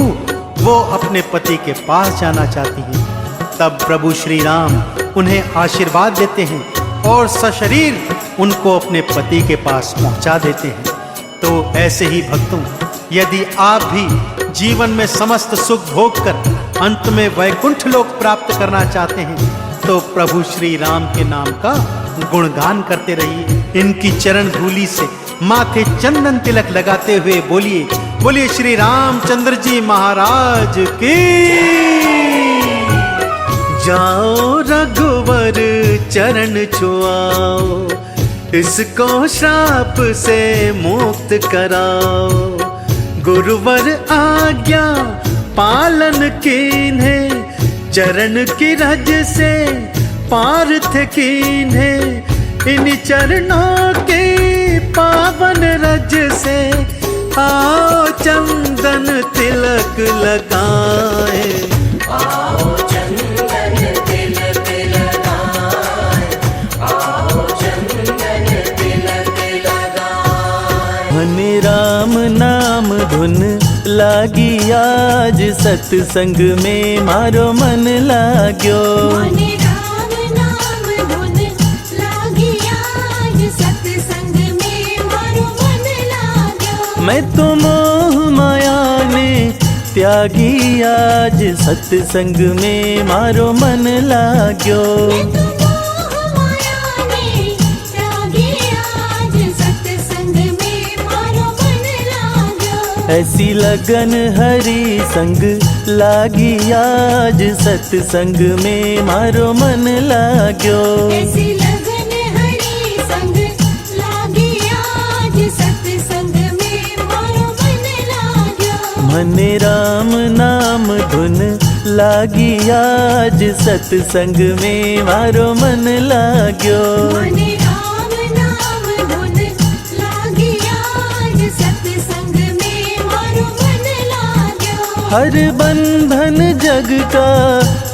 वो अपने पति के पास जाना चाहती है। तब प्रभु श्री राम उन्हें आशीर्वाद देते हैं और सशरीर उनको अपने पति के पास पहुंचा देते हैं। तो ऐसे ही भक्तों, यदि आप भी जीवन में समस्त सुख भोग कर अंत में वैकुंठ लोक प्राप्त करना चाहते हैं, तो प्रभु श्री राम के नाम का गुणगान करते रहिए। इनकी चरण धूलि से माथे चंदन तिलक लगाते हुए बोलिए, बोलिए श्री रामचंद्र जी महाराज की। जाओ रघुवर चरण छुआओ, इसको श्राप से मुक्त कराओ। गुरुवर आज्ञा पालन कीन्हे, चरण की रज से पार्थ कीन्हे। इन चरणों के पावन रज से आओ चंदन तिलक लगाए। आओ चंदन तिलक लगाए, आओ चंदन तिलक लगाए। मन राम नाम धुन लागी आज, सत्संग में मारो मन लाग्यो। मन राम नाम धुन लागी आज, सत्संग में मारो मन लाग्यो। मैं तो मोह माया ने त्यागी आज, सत्संग में मारो मन लाग्यो। मैं तो मोह माया ने त्यागी आज, सत्संग में मारो मन लाग्यो। ऐसी लगन हरि संग लागी आज, सत्संग में मारो मन लाग्यो। ऐसी लगन हरि संग लागी आज, सत्संग में मारो मन लाग्यो। मन राम नाम धुन लागी आज, सत्संग में मारो मन लाग्यो। मन राम नाम धुन लागी आज, सत्संग में मारो मन लाग्यो। हर बंधन जग का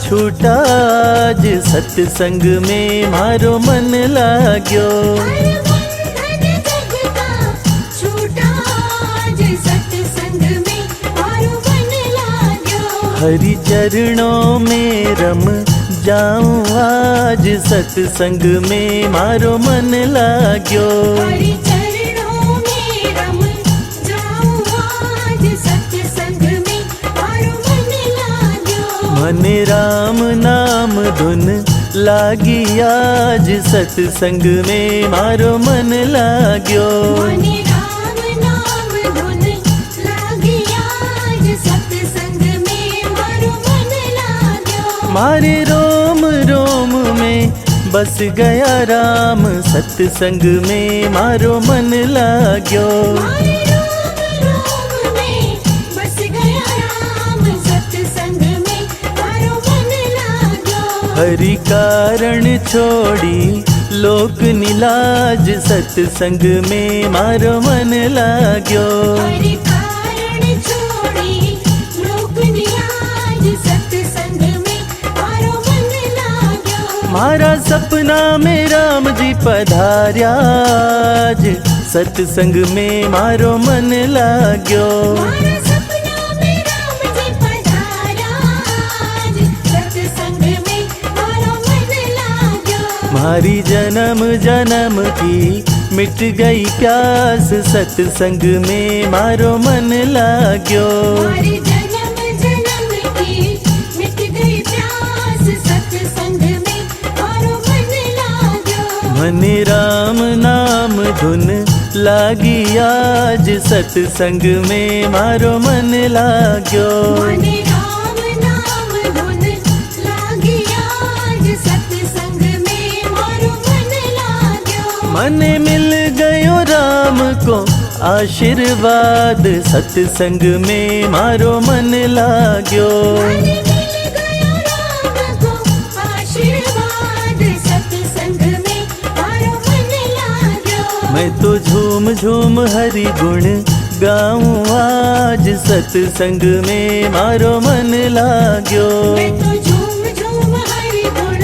छूटा आज, सत्संग में मारो मन लाग्यो। हर बंधन जग का छूटा आज, सत्संग में मारो मन लाग्यो। हरि चरणों में रम जाऊं आज, सत्संग में मारो मन लाग्यो। हरि चरणों में रम जाऊं आज, सत्संग में मारो मन लाग्यो। मन राम नाम धुन लागी आज, सत्संग में मारो मन लाग्यो। मन राम नाम धुन लागी आज, सत्संग में मारो मन लाग्यो। मारे रोम रोम में बस गया राम, सत्संग में मारो मन लाग्यो। मारे रोम रोम में बस गया राम, सत्संग में मारो मन लाग्यो। हरि कारण छोड़ी लोक निलाज, सत्संग में मारो मन लाग्यो। हरि कारण छोड़ी लोक निलाज, सत्संग में मारो मन लाग्यो। मारा सपना में राम जी पधार्या आज, सत्संग में मारो मन लाग्यो। मारा सपना में राम जी पधारा आज, सत्संग में मारो मन लाग्यो। मारी जन्म जन्म की मिट गई प्यास, सत्संग में मारो मन लाग्यो। हमारी जन्म जन्म की मिट गई प्यास, सत्संग में मारो मन लाग्यो। मन राम नाम धुन लागी आज, सत्संग में मारो मन लाग्यो। मन राम नाम धुन लागी आज, सत्संग में मने मिल गयो राम को आशीर्वाद, सत्संग में मारो मन लाग्यो। मने मिल गयो राम को आशीर्वाद, सत्संग में मारो मन लाग्यो। मैं तो झूम झूम हरि गुण गाऊं आज, सत्संग में मारो मन लाग्यो। मैं तो झूम झूम हरि गुण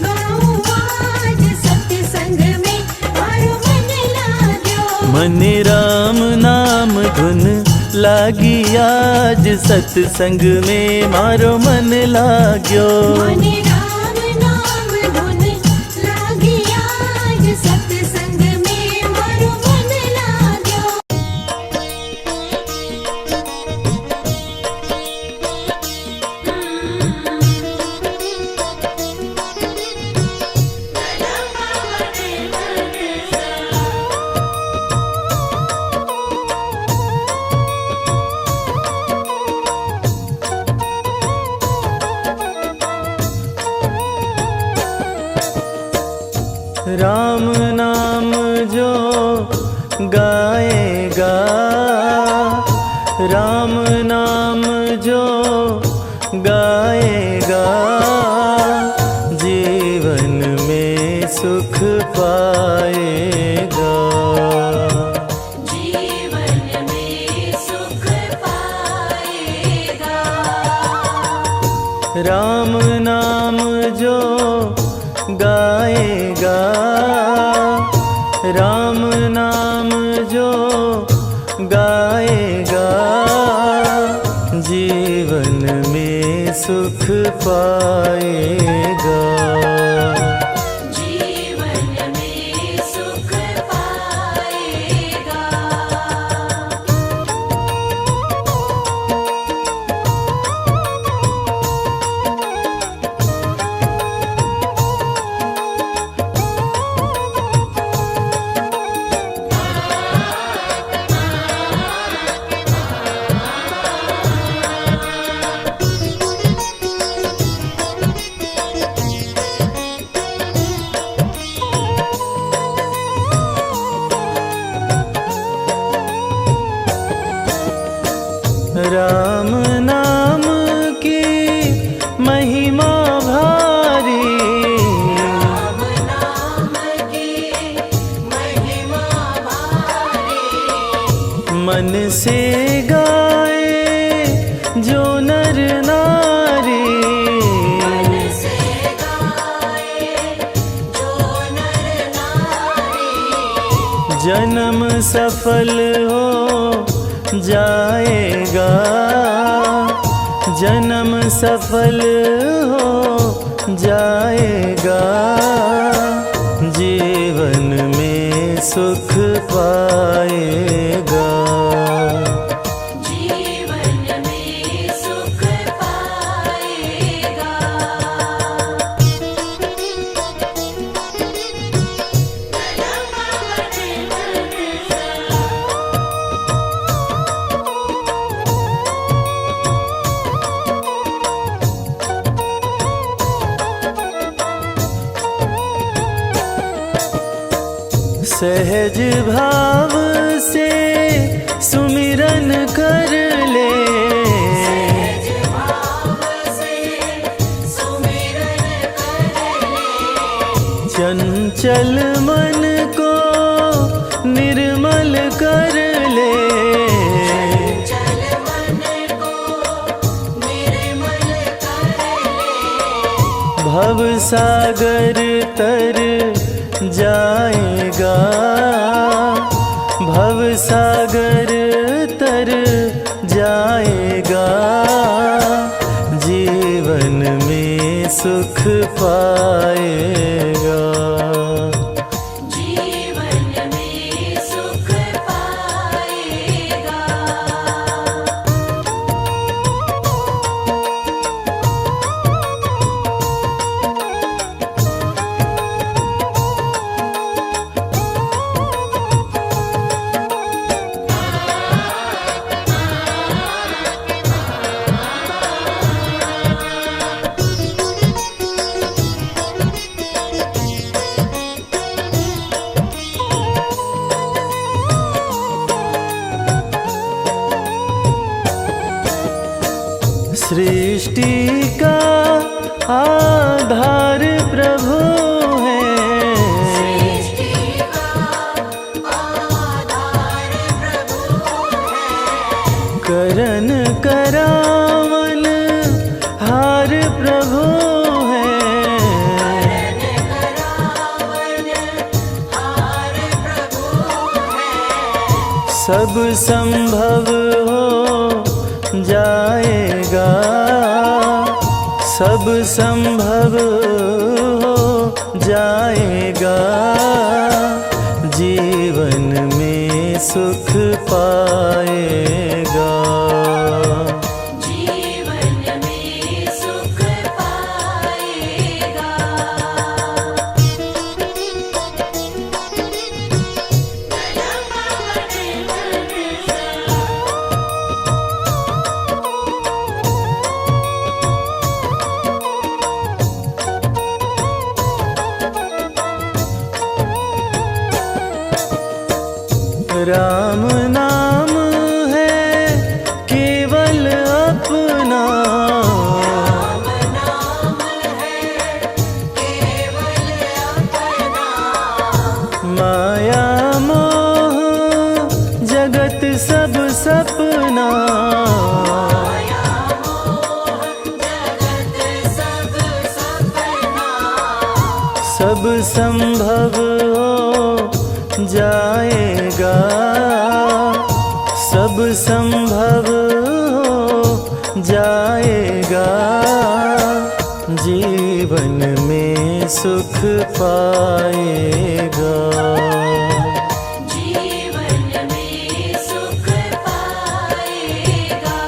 गाऊं आज, सत्संग में मारो मन लाग्यो। मने राम नाम धुन लागी आज, सत्संग में मारो मन लाग्यो। मने राम नाम धुन लागी आज, सत्संग में मारो मन लाग्यो। राम नाम जो गाएगा, राम नाम जो गाएगा, जीवन में सुख पाएगा। जीवन में सुख पाएगा। राम नाम जो गाएगा, राम नाम जो गाएगा, जीवन में सुख पाएगा। जीवन में सुख पाएगा। राम नाम की महिमा भारी, राम नाम की महिमा भारी। मन से गाए जो नर नारी, मन से गाए जो नर नारी। जन्म सफल हो जाएगा, जन्म सफल हो जाएगा, जीवन में सुख पाएगा। जीवन में सुख पाएगा। सहज भाव से सुमिरन कर ले, सहज भाव से सुमिरन कर ले। चंचल मन को निर्मल कर ले, चंचल मन को निर्मल कर ले। भव सागर तर जाएगा, भव सागर तर जाएगा, जीवन में सुख पाएगा। जीवन में सुख पाएगा। सृष्टि का आधार प्रभु है। करन करावन हार प्रभु है। सब संभव हो जाएगा, सब संभव हो जाएगा, जीवन में सुख पाएगा। जीवन में सुख पाएगा। राम नाम है केवल अपना, माया मोह जगत सब सपना। सब संभव हो जाएगा, सब संभव हो जाएगा, जीवन में सुख पाएगा। जीवन में सुख पाएगा।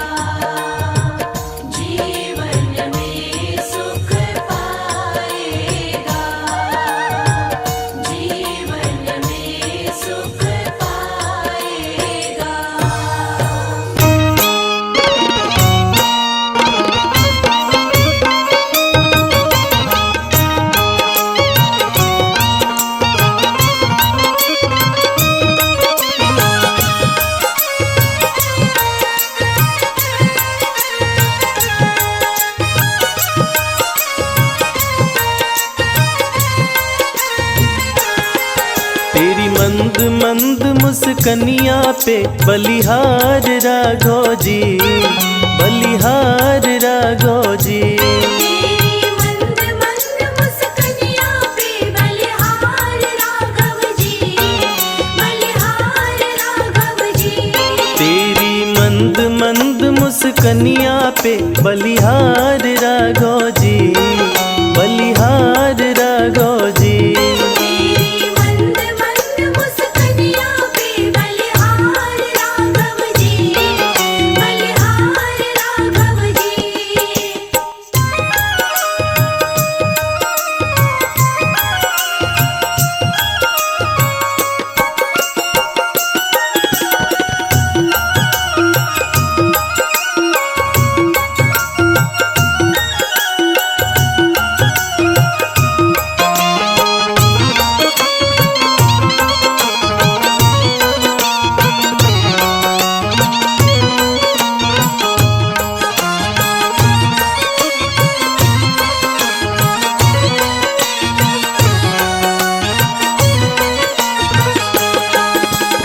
जीवन में सुख पाएगा। जीवन में सुख पाएगा। तेरी मंद मंद मुस्कनिया पे बलिहार राघव जी, बलिहार राघव जी। तेरी मंद मंद मुस्कनिया पे बलिहार राघव जी, बलिहार राघव जी। तेरी मंद मंद मुस्कनिया पे बलिहार राघव जी, बलिहार राघव जी। तेरी मंद मंद मुस्कनिया पे बलिहार राघव जी, बलिहार राघव जी।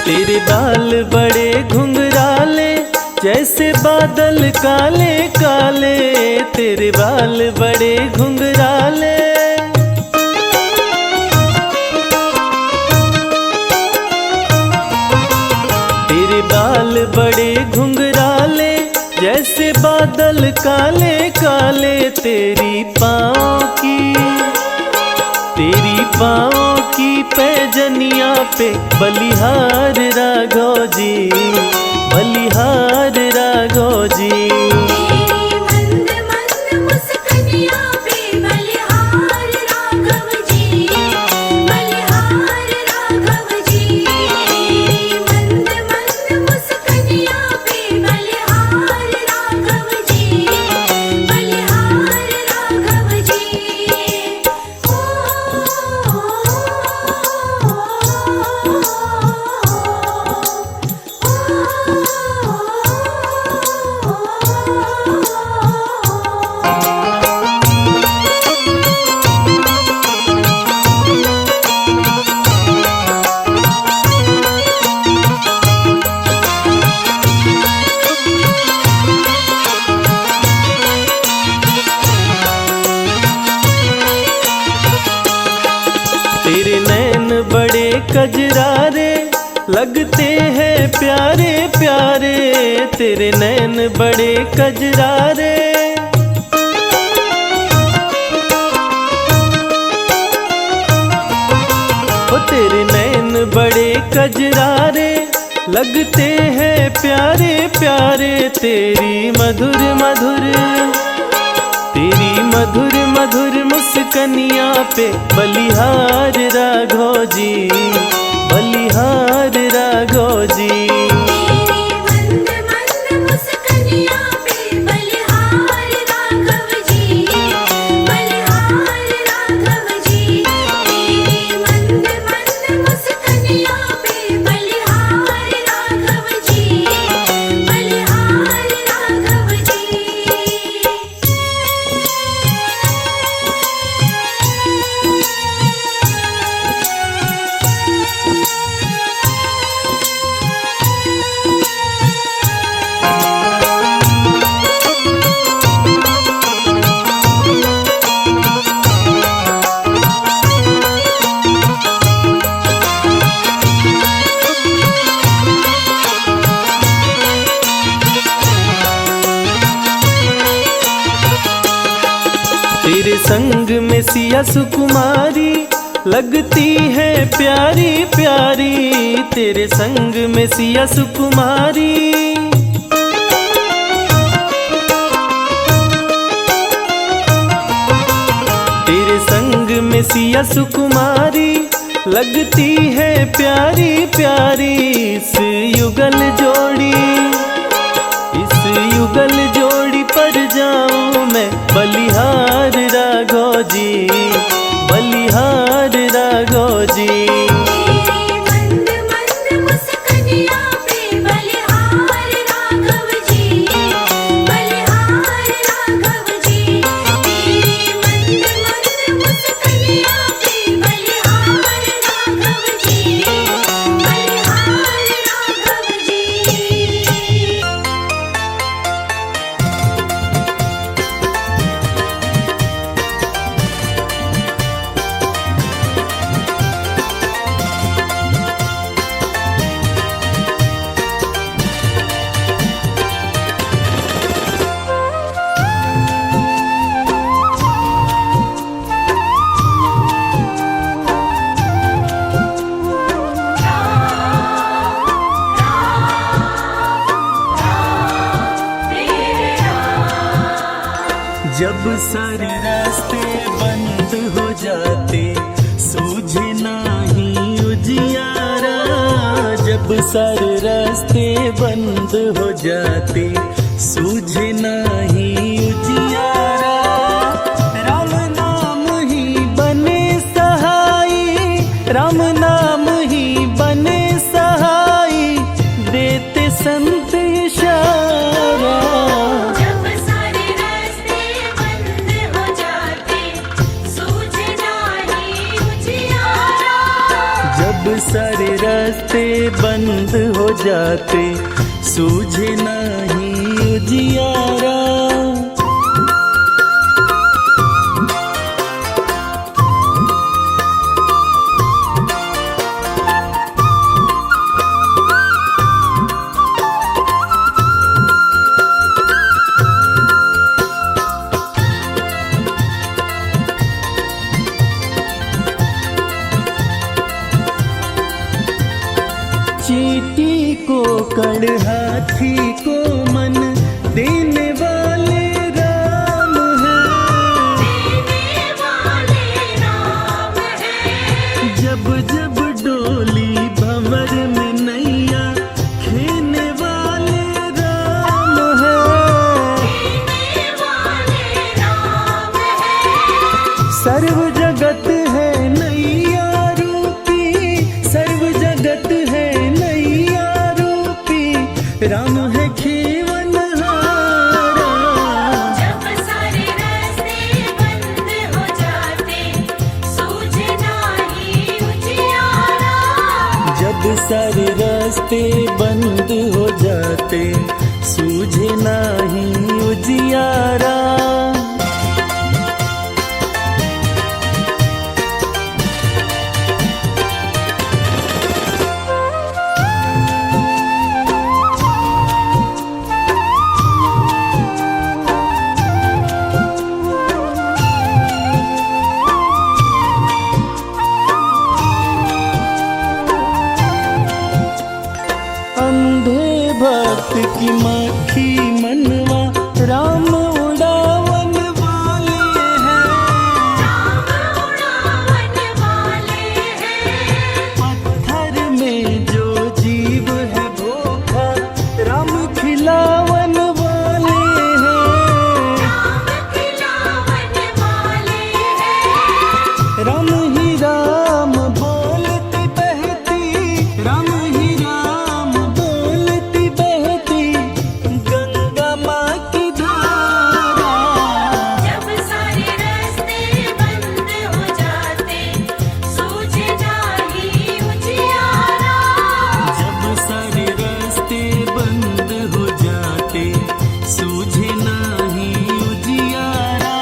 तेरे बाल बड़े घुंघराले जैसे बादल काले काले, तेरे बाल बड़े घुंघराले। तेरे बाल बड़े घुंघराले जैसे बादल काले काले, तेरी पाँव की पैजनिया पे बलिहार राघव जी, बलिहार राघव जी। तेरी मंद मंद मुस्कनिया पे बलिहार राघव जी, बलिहार राघव जी। तेरी मंद मंद मुस्कनिया पे बलिहार राघव जी, बलिहार राघव जी। ओ कजरारे लगते हैं प्यारे प्यारे, तेरे नैन बड़े कजरारे। ओ तेरे नैन बड़े कजरारे लगते हैं प्यारे प्यारे, तेरी मधुर मधुर मुस्कनिया पे बलिहार राघो जी, बलिहार राघो जी। तेरी मंद मंद मुस्कनिया पे बलिहार राघव जी, बलिहार राघव जी। तेरी मंद मंद मुस्कनिया पे बलिहार राघव जी, बलिहार राघव जी। तेरे संग में सिया सुकुमारी लगती है प्यारी प्यारी, तेरे संग में सिया सुकुमारी। तेरे संग में सिया सुकुमारी लगती है प्यारी प्यारी, इस युगल जोड़ी पर जाऊं मैं बलिहार राघो जी, बलिहार राघो जी। तेरी मंद मंद मुस्कनिया पे बलिहार राघव जी, बलिहार राघव जी। तेरी मंद मंद मुस्कनिया पे बलिहार राघव जी, बलिहार राघव जी। जब सारे रास्ते बंद हो जाते सूझे नहीं उजियारा, जब सारे रास्ते बंद हो जाते सूझे नहीं उजियारा। राम नाम ही बने सहाई, राम नाम ही बने सहाई, देते संत इशारा। जब सारे रास्ते बंद हो जाते सूझे नहीं उजियारा, जब सारे रास्ते बंद हो जाते सूझे नहीं उजियारा। चींटी को कड़ हाथी को मन देने वाले राम है, देने वाले राम है। जब जब डोली भंवर में नैया खेने वाले राम है, देने वाले राम है। सर्व जगत है नैया रूपी, सर्व जगत है नैया रूपी, राम है खेवनहारा। जब सारे रास्ते बंद हो जाते सूझे नहीं उजियारा, जब सारे रास्ते बंद हो जाते सूझे नहीं उजियारा। मौत की माखी मनवा राम उड़ावन वाले हैं। पत्थर में जो जीव है भूखा राम खिलावन वाले हैं। राम ही राम बोलती बहती, राम ही राम बोलती बहती गंगा माँ की धारा। जब सारे रास्ते बंद हो जाते सूझे नाही उजियारा। जब सारे रास्ते बंद हो जाते सूझे नाही उजियारा।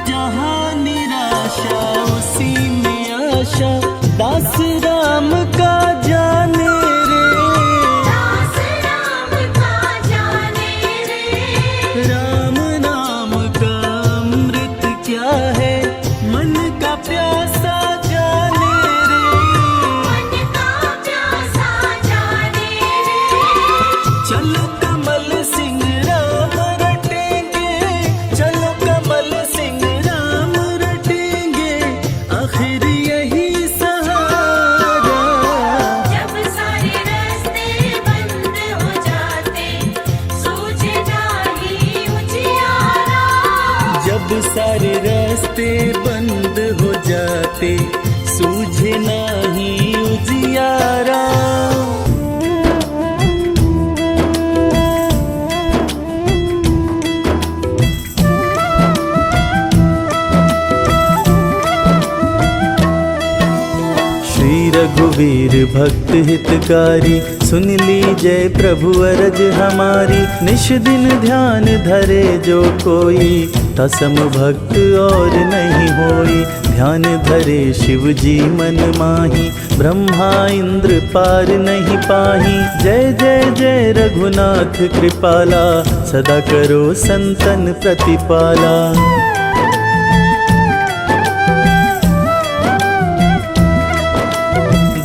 जहाँ निराशा उसी में आशा दास राम का जाने रे। दास राम का जाने रे। राम नाम का अमृत क्या है मन का प्यासा जाने रे। मन का प्यासा जाने रे। चलो कमल सिंह राम रटेंगे, चलो कमल सिंह राम रटेंगे, आखिर यही सहारा। जब सारे रास्ते बंद हो जाते सूझे नाही उजियारा। जब सारे रास्ते बंद हो जाते सूझे नाही उजियारा। श्री रघुवीर भक्त हितकारी, सुन लीजय प्रभु अरज हमारी। निश दिन ध्यान धरे जो कोई, तसम भक्त और नहीं होई। ध्यान धरे शिव जी मन माही, ब्रह्मा इंद्र पार नहीं पाही। जय जय जय रघुनाथ कृपाला, सदा करो संतन प्रतिपाला।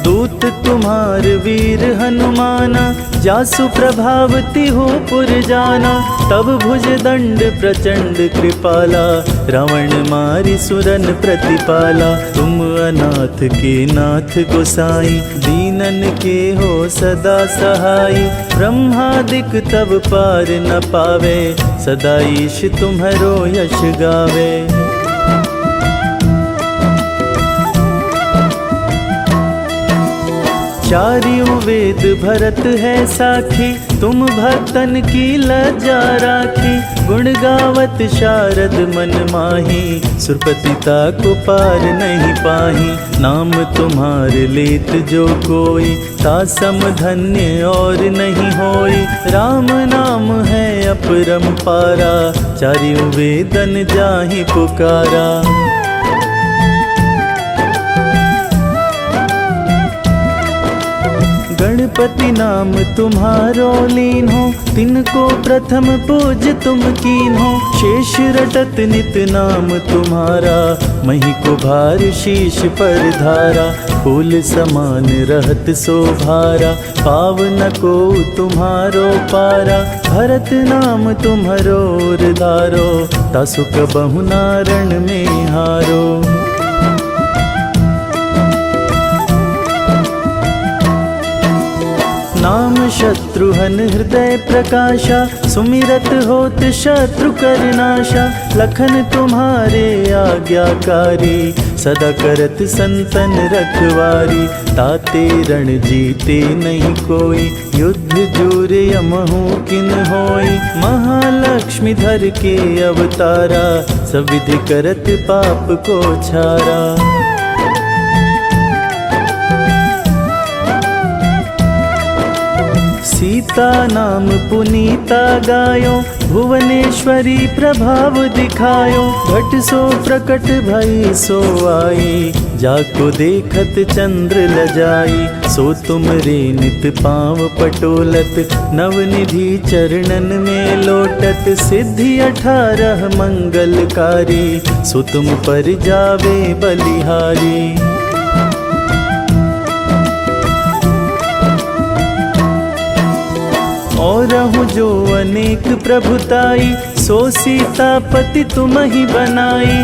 दूत तुम्हार वीर हनुमाना, जासु प्रभावती हो पुर जाना। तब भुज दंड प्रचंड कृपाला, रावण मारी सुरन प्रतिपाला। तुम अनाथ के नाथ गोसाई, दीनन के हो सदा सहाई। ब्रह्मादिक तब पार न पावे, सदा ईश तुम्हरो यश गावे। चारियों वेद भरत है साखी, तुम भक्तन की लज्जा राखी। गुण गावत शारद मन माही, सुरपतिता को पार नहीं पाही। नाम तुम्हार लेत जो कोई, तासम धन्य और नहीं होई। राम नाम है अपरम पारा, चारियों वेदन जाहि पुकारा। गणपति नाम तुम्हारो लीन हो, तिनको प्रथम पूज तुम कीन हो। शेष रटत नित नाम तुम्हारा, मही को भार शीश पर धारा। फूल समान रहत शोभारा, पावन को तुम्हारो पारा। भरत नाम तुम्हारो धारो, तासु कबहु नारण में हारो। नाम शत्रुहन हृदय प्रकाशा, सुमिरत होत शत्रु कर नाशा। लखन तुम्हारे आज्ञाकारी, सदा करत संतन रखवारी। ताते रण जीते नहीं कोई, युद्ध जूर यमहु किन होई। महालक्ष्मी धर के अवतारा, सब विधि करत पाप को छारा। सीता नाम पुनीता गायो, भुवनेश्वरी प्रभाव दिखायो, घट सो प्रकट भई सो आई। जाको देखत चंद्र लजाई, सो तुमरे नित पाँव पटोलत। नवनिधि चरणन में लोटत, सिद्धि 18 मंगलकारी। सो तुम पर जावे बलिहारी। और जो अनेक प्रभुताई, सो सीतापति तुम ही बनाई।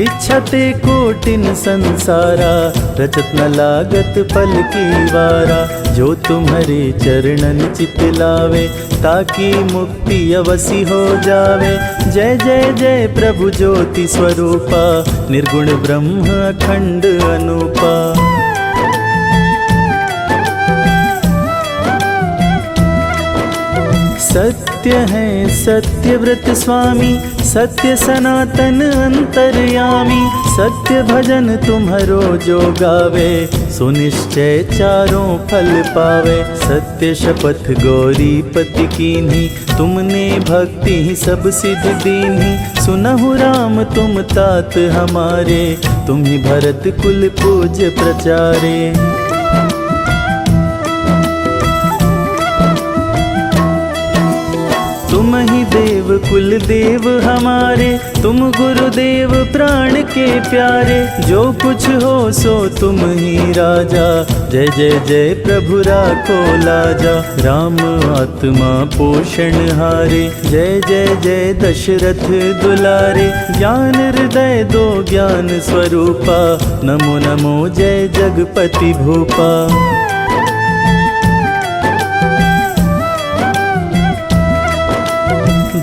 इच्छा ते कोटिन संसारा, रचत न लागत पल की वारा। जो तुम्हारे चरणन चित लावे, ताकि मुक्ति अवसी हो जावे। जय जय जय प्रभु ज्योति स्वरूपा, निर्गुण ब्रह्म अखंड अनूपा। सत्य है सत्यव्रत स्वामी, सत्य सनातन अंतर्यामी। सत्य भजन तुम्हारो जो गावे, सुनिश्चय चारों फल पावे। सत्य शपथ गौरीपति कीन्ही, तुमने भक्ति ही सब सिद्ध दीन्ही। सुनहु राम तुम तात हमारे, तुम ही भरत कुल पूज्य प्रचारे। तुम ही देव कुल देव हमारे, तुम गुरुदेव प्राण के प्यारे। जो कुछ हो सो तुम ही राजा, जय जय जय प्रभु राखो लाजा। राम आत्मा पोषण हारे, जय जय जय दशरथ दुलारे। ज्ञान हृदय दो ज्ञान स्वरूपा, नमो नमो जय जगपति भूपा।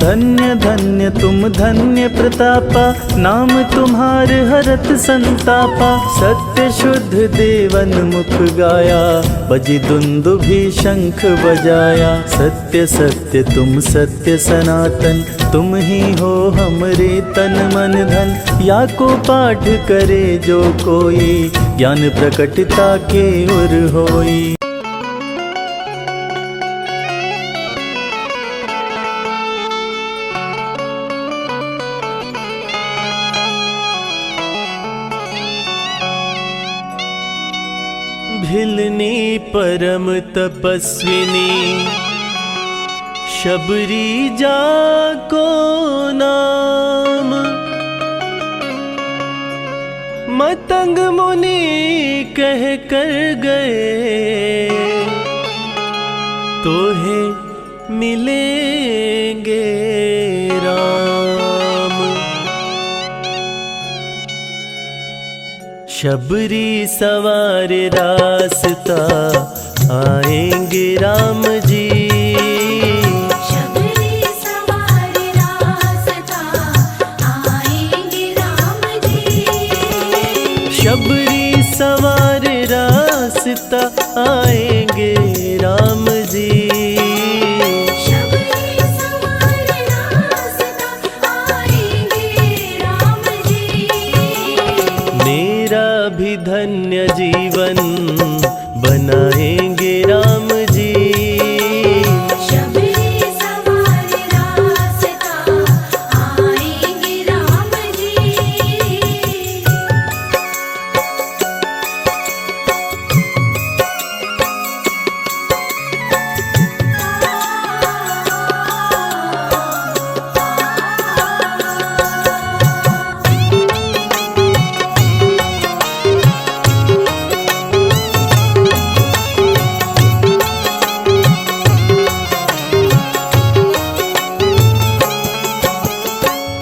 धन्य धन्य तुम धन्य प्रतापा, नाम तुम्हार हरत संतापा। सत्य शुद्ध देवन मुख गाया, बजि दुंदुभि शंख बजाया। सत्य सत्य तुम सत्य सनातन, तुम ही हो हमरे तन मन धन। या को पाठ करे जो कोई, ज्ञान प्रकटता के उर होई। भिलनी परम तपस्विनी, शबरी जाको नाम। मतंग मुनि कह कर गए, तोहे मिलेंगे राम। शबरी सवार रास्ता, आएंगे राम जी। शबरी सवार रास्ता, आएंगे राम जी। शबरी सवार रास्ता, आएंगे राम जी। शबरी सवार रास्ता, आएंगे राम जी। मेरा भी धन्य जीवन बनाएंगे राम जी। शबरी सवार रास्ता, आएंगे राम जी।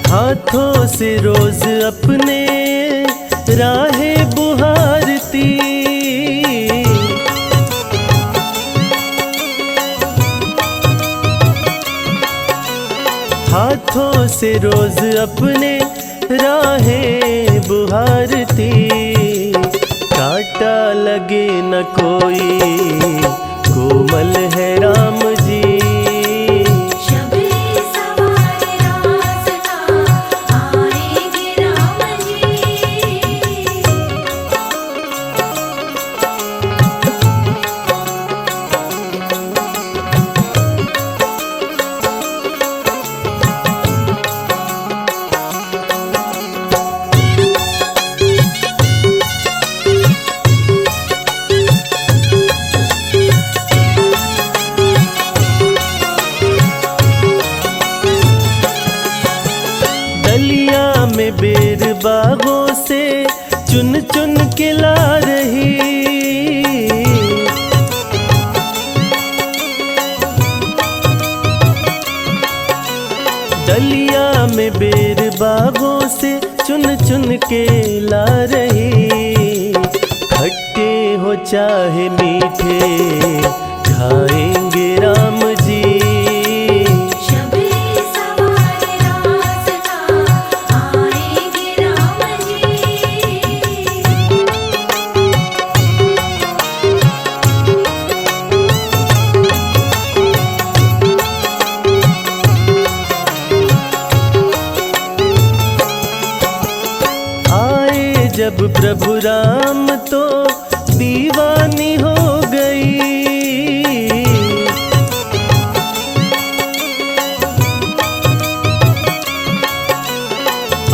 हाथों से रोज अपने राहे बुहारती। हाथों से रोज अपने राहे बुहारती। काटा लगे न कोई, कोमल है राम जी। शबरी सवार रास्ता, आएंगे राम जी। में बेर बागों से चुन चुन के ला रही। डलिया में बेर बागों से चुन चुन के ला रही। खट्टे हो चाहे मीठे खाएंगे राम जी। शबरी सवार रास्ता आएंगे राम जी। आए जब प्रभु राम तो दीवानी हो गई।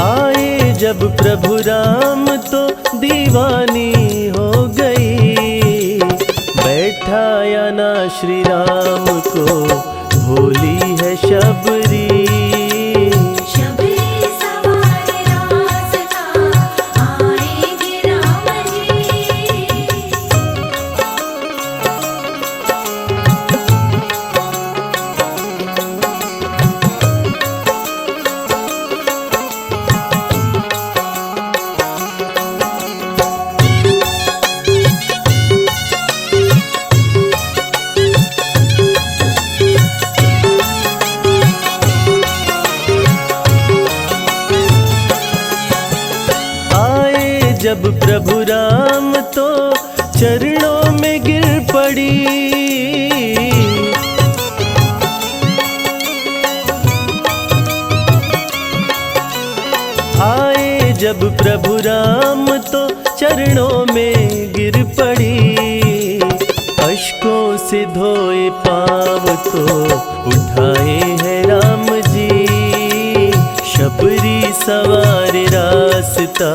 आए जब प्रभु राम तो दीवानी हो गई। बैठाया ना श्री राम को भोली है शबरी। शबरी सवार रास्ता आएंगे राम जी। आए जब प्रभु राम तो चरणों में गिर पड़ी। आए जब प्रभु राम तो चरणों में गिर पड़ी। अश्कों से धोए पाँव तो उठाए हैं राम जी। शबरी सवार रास्ता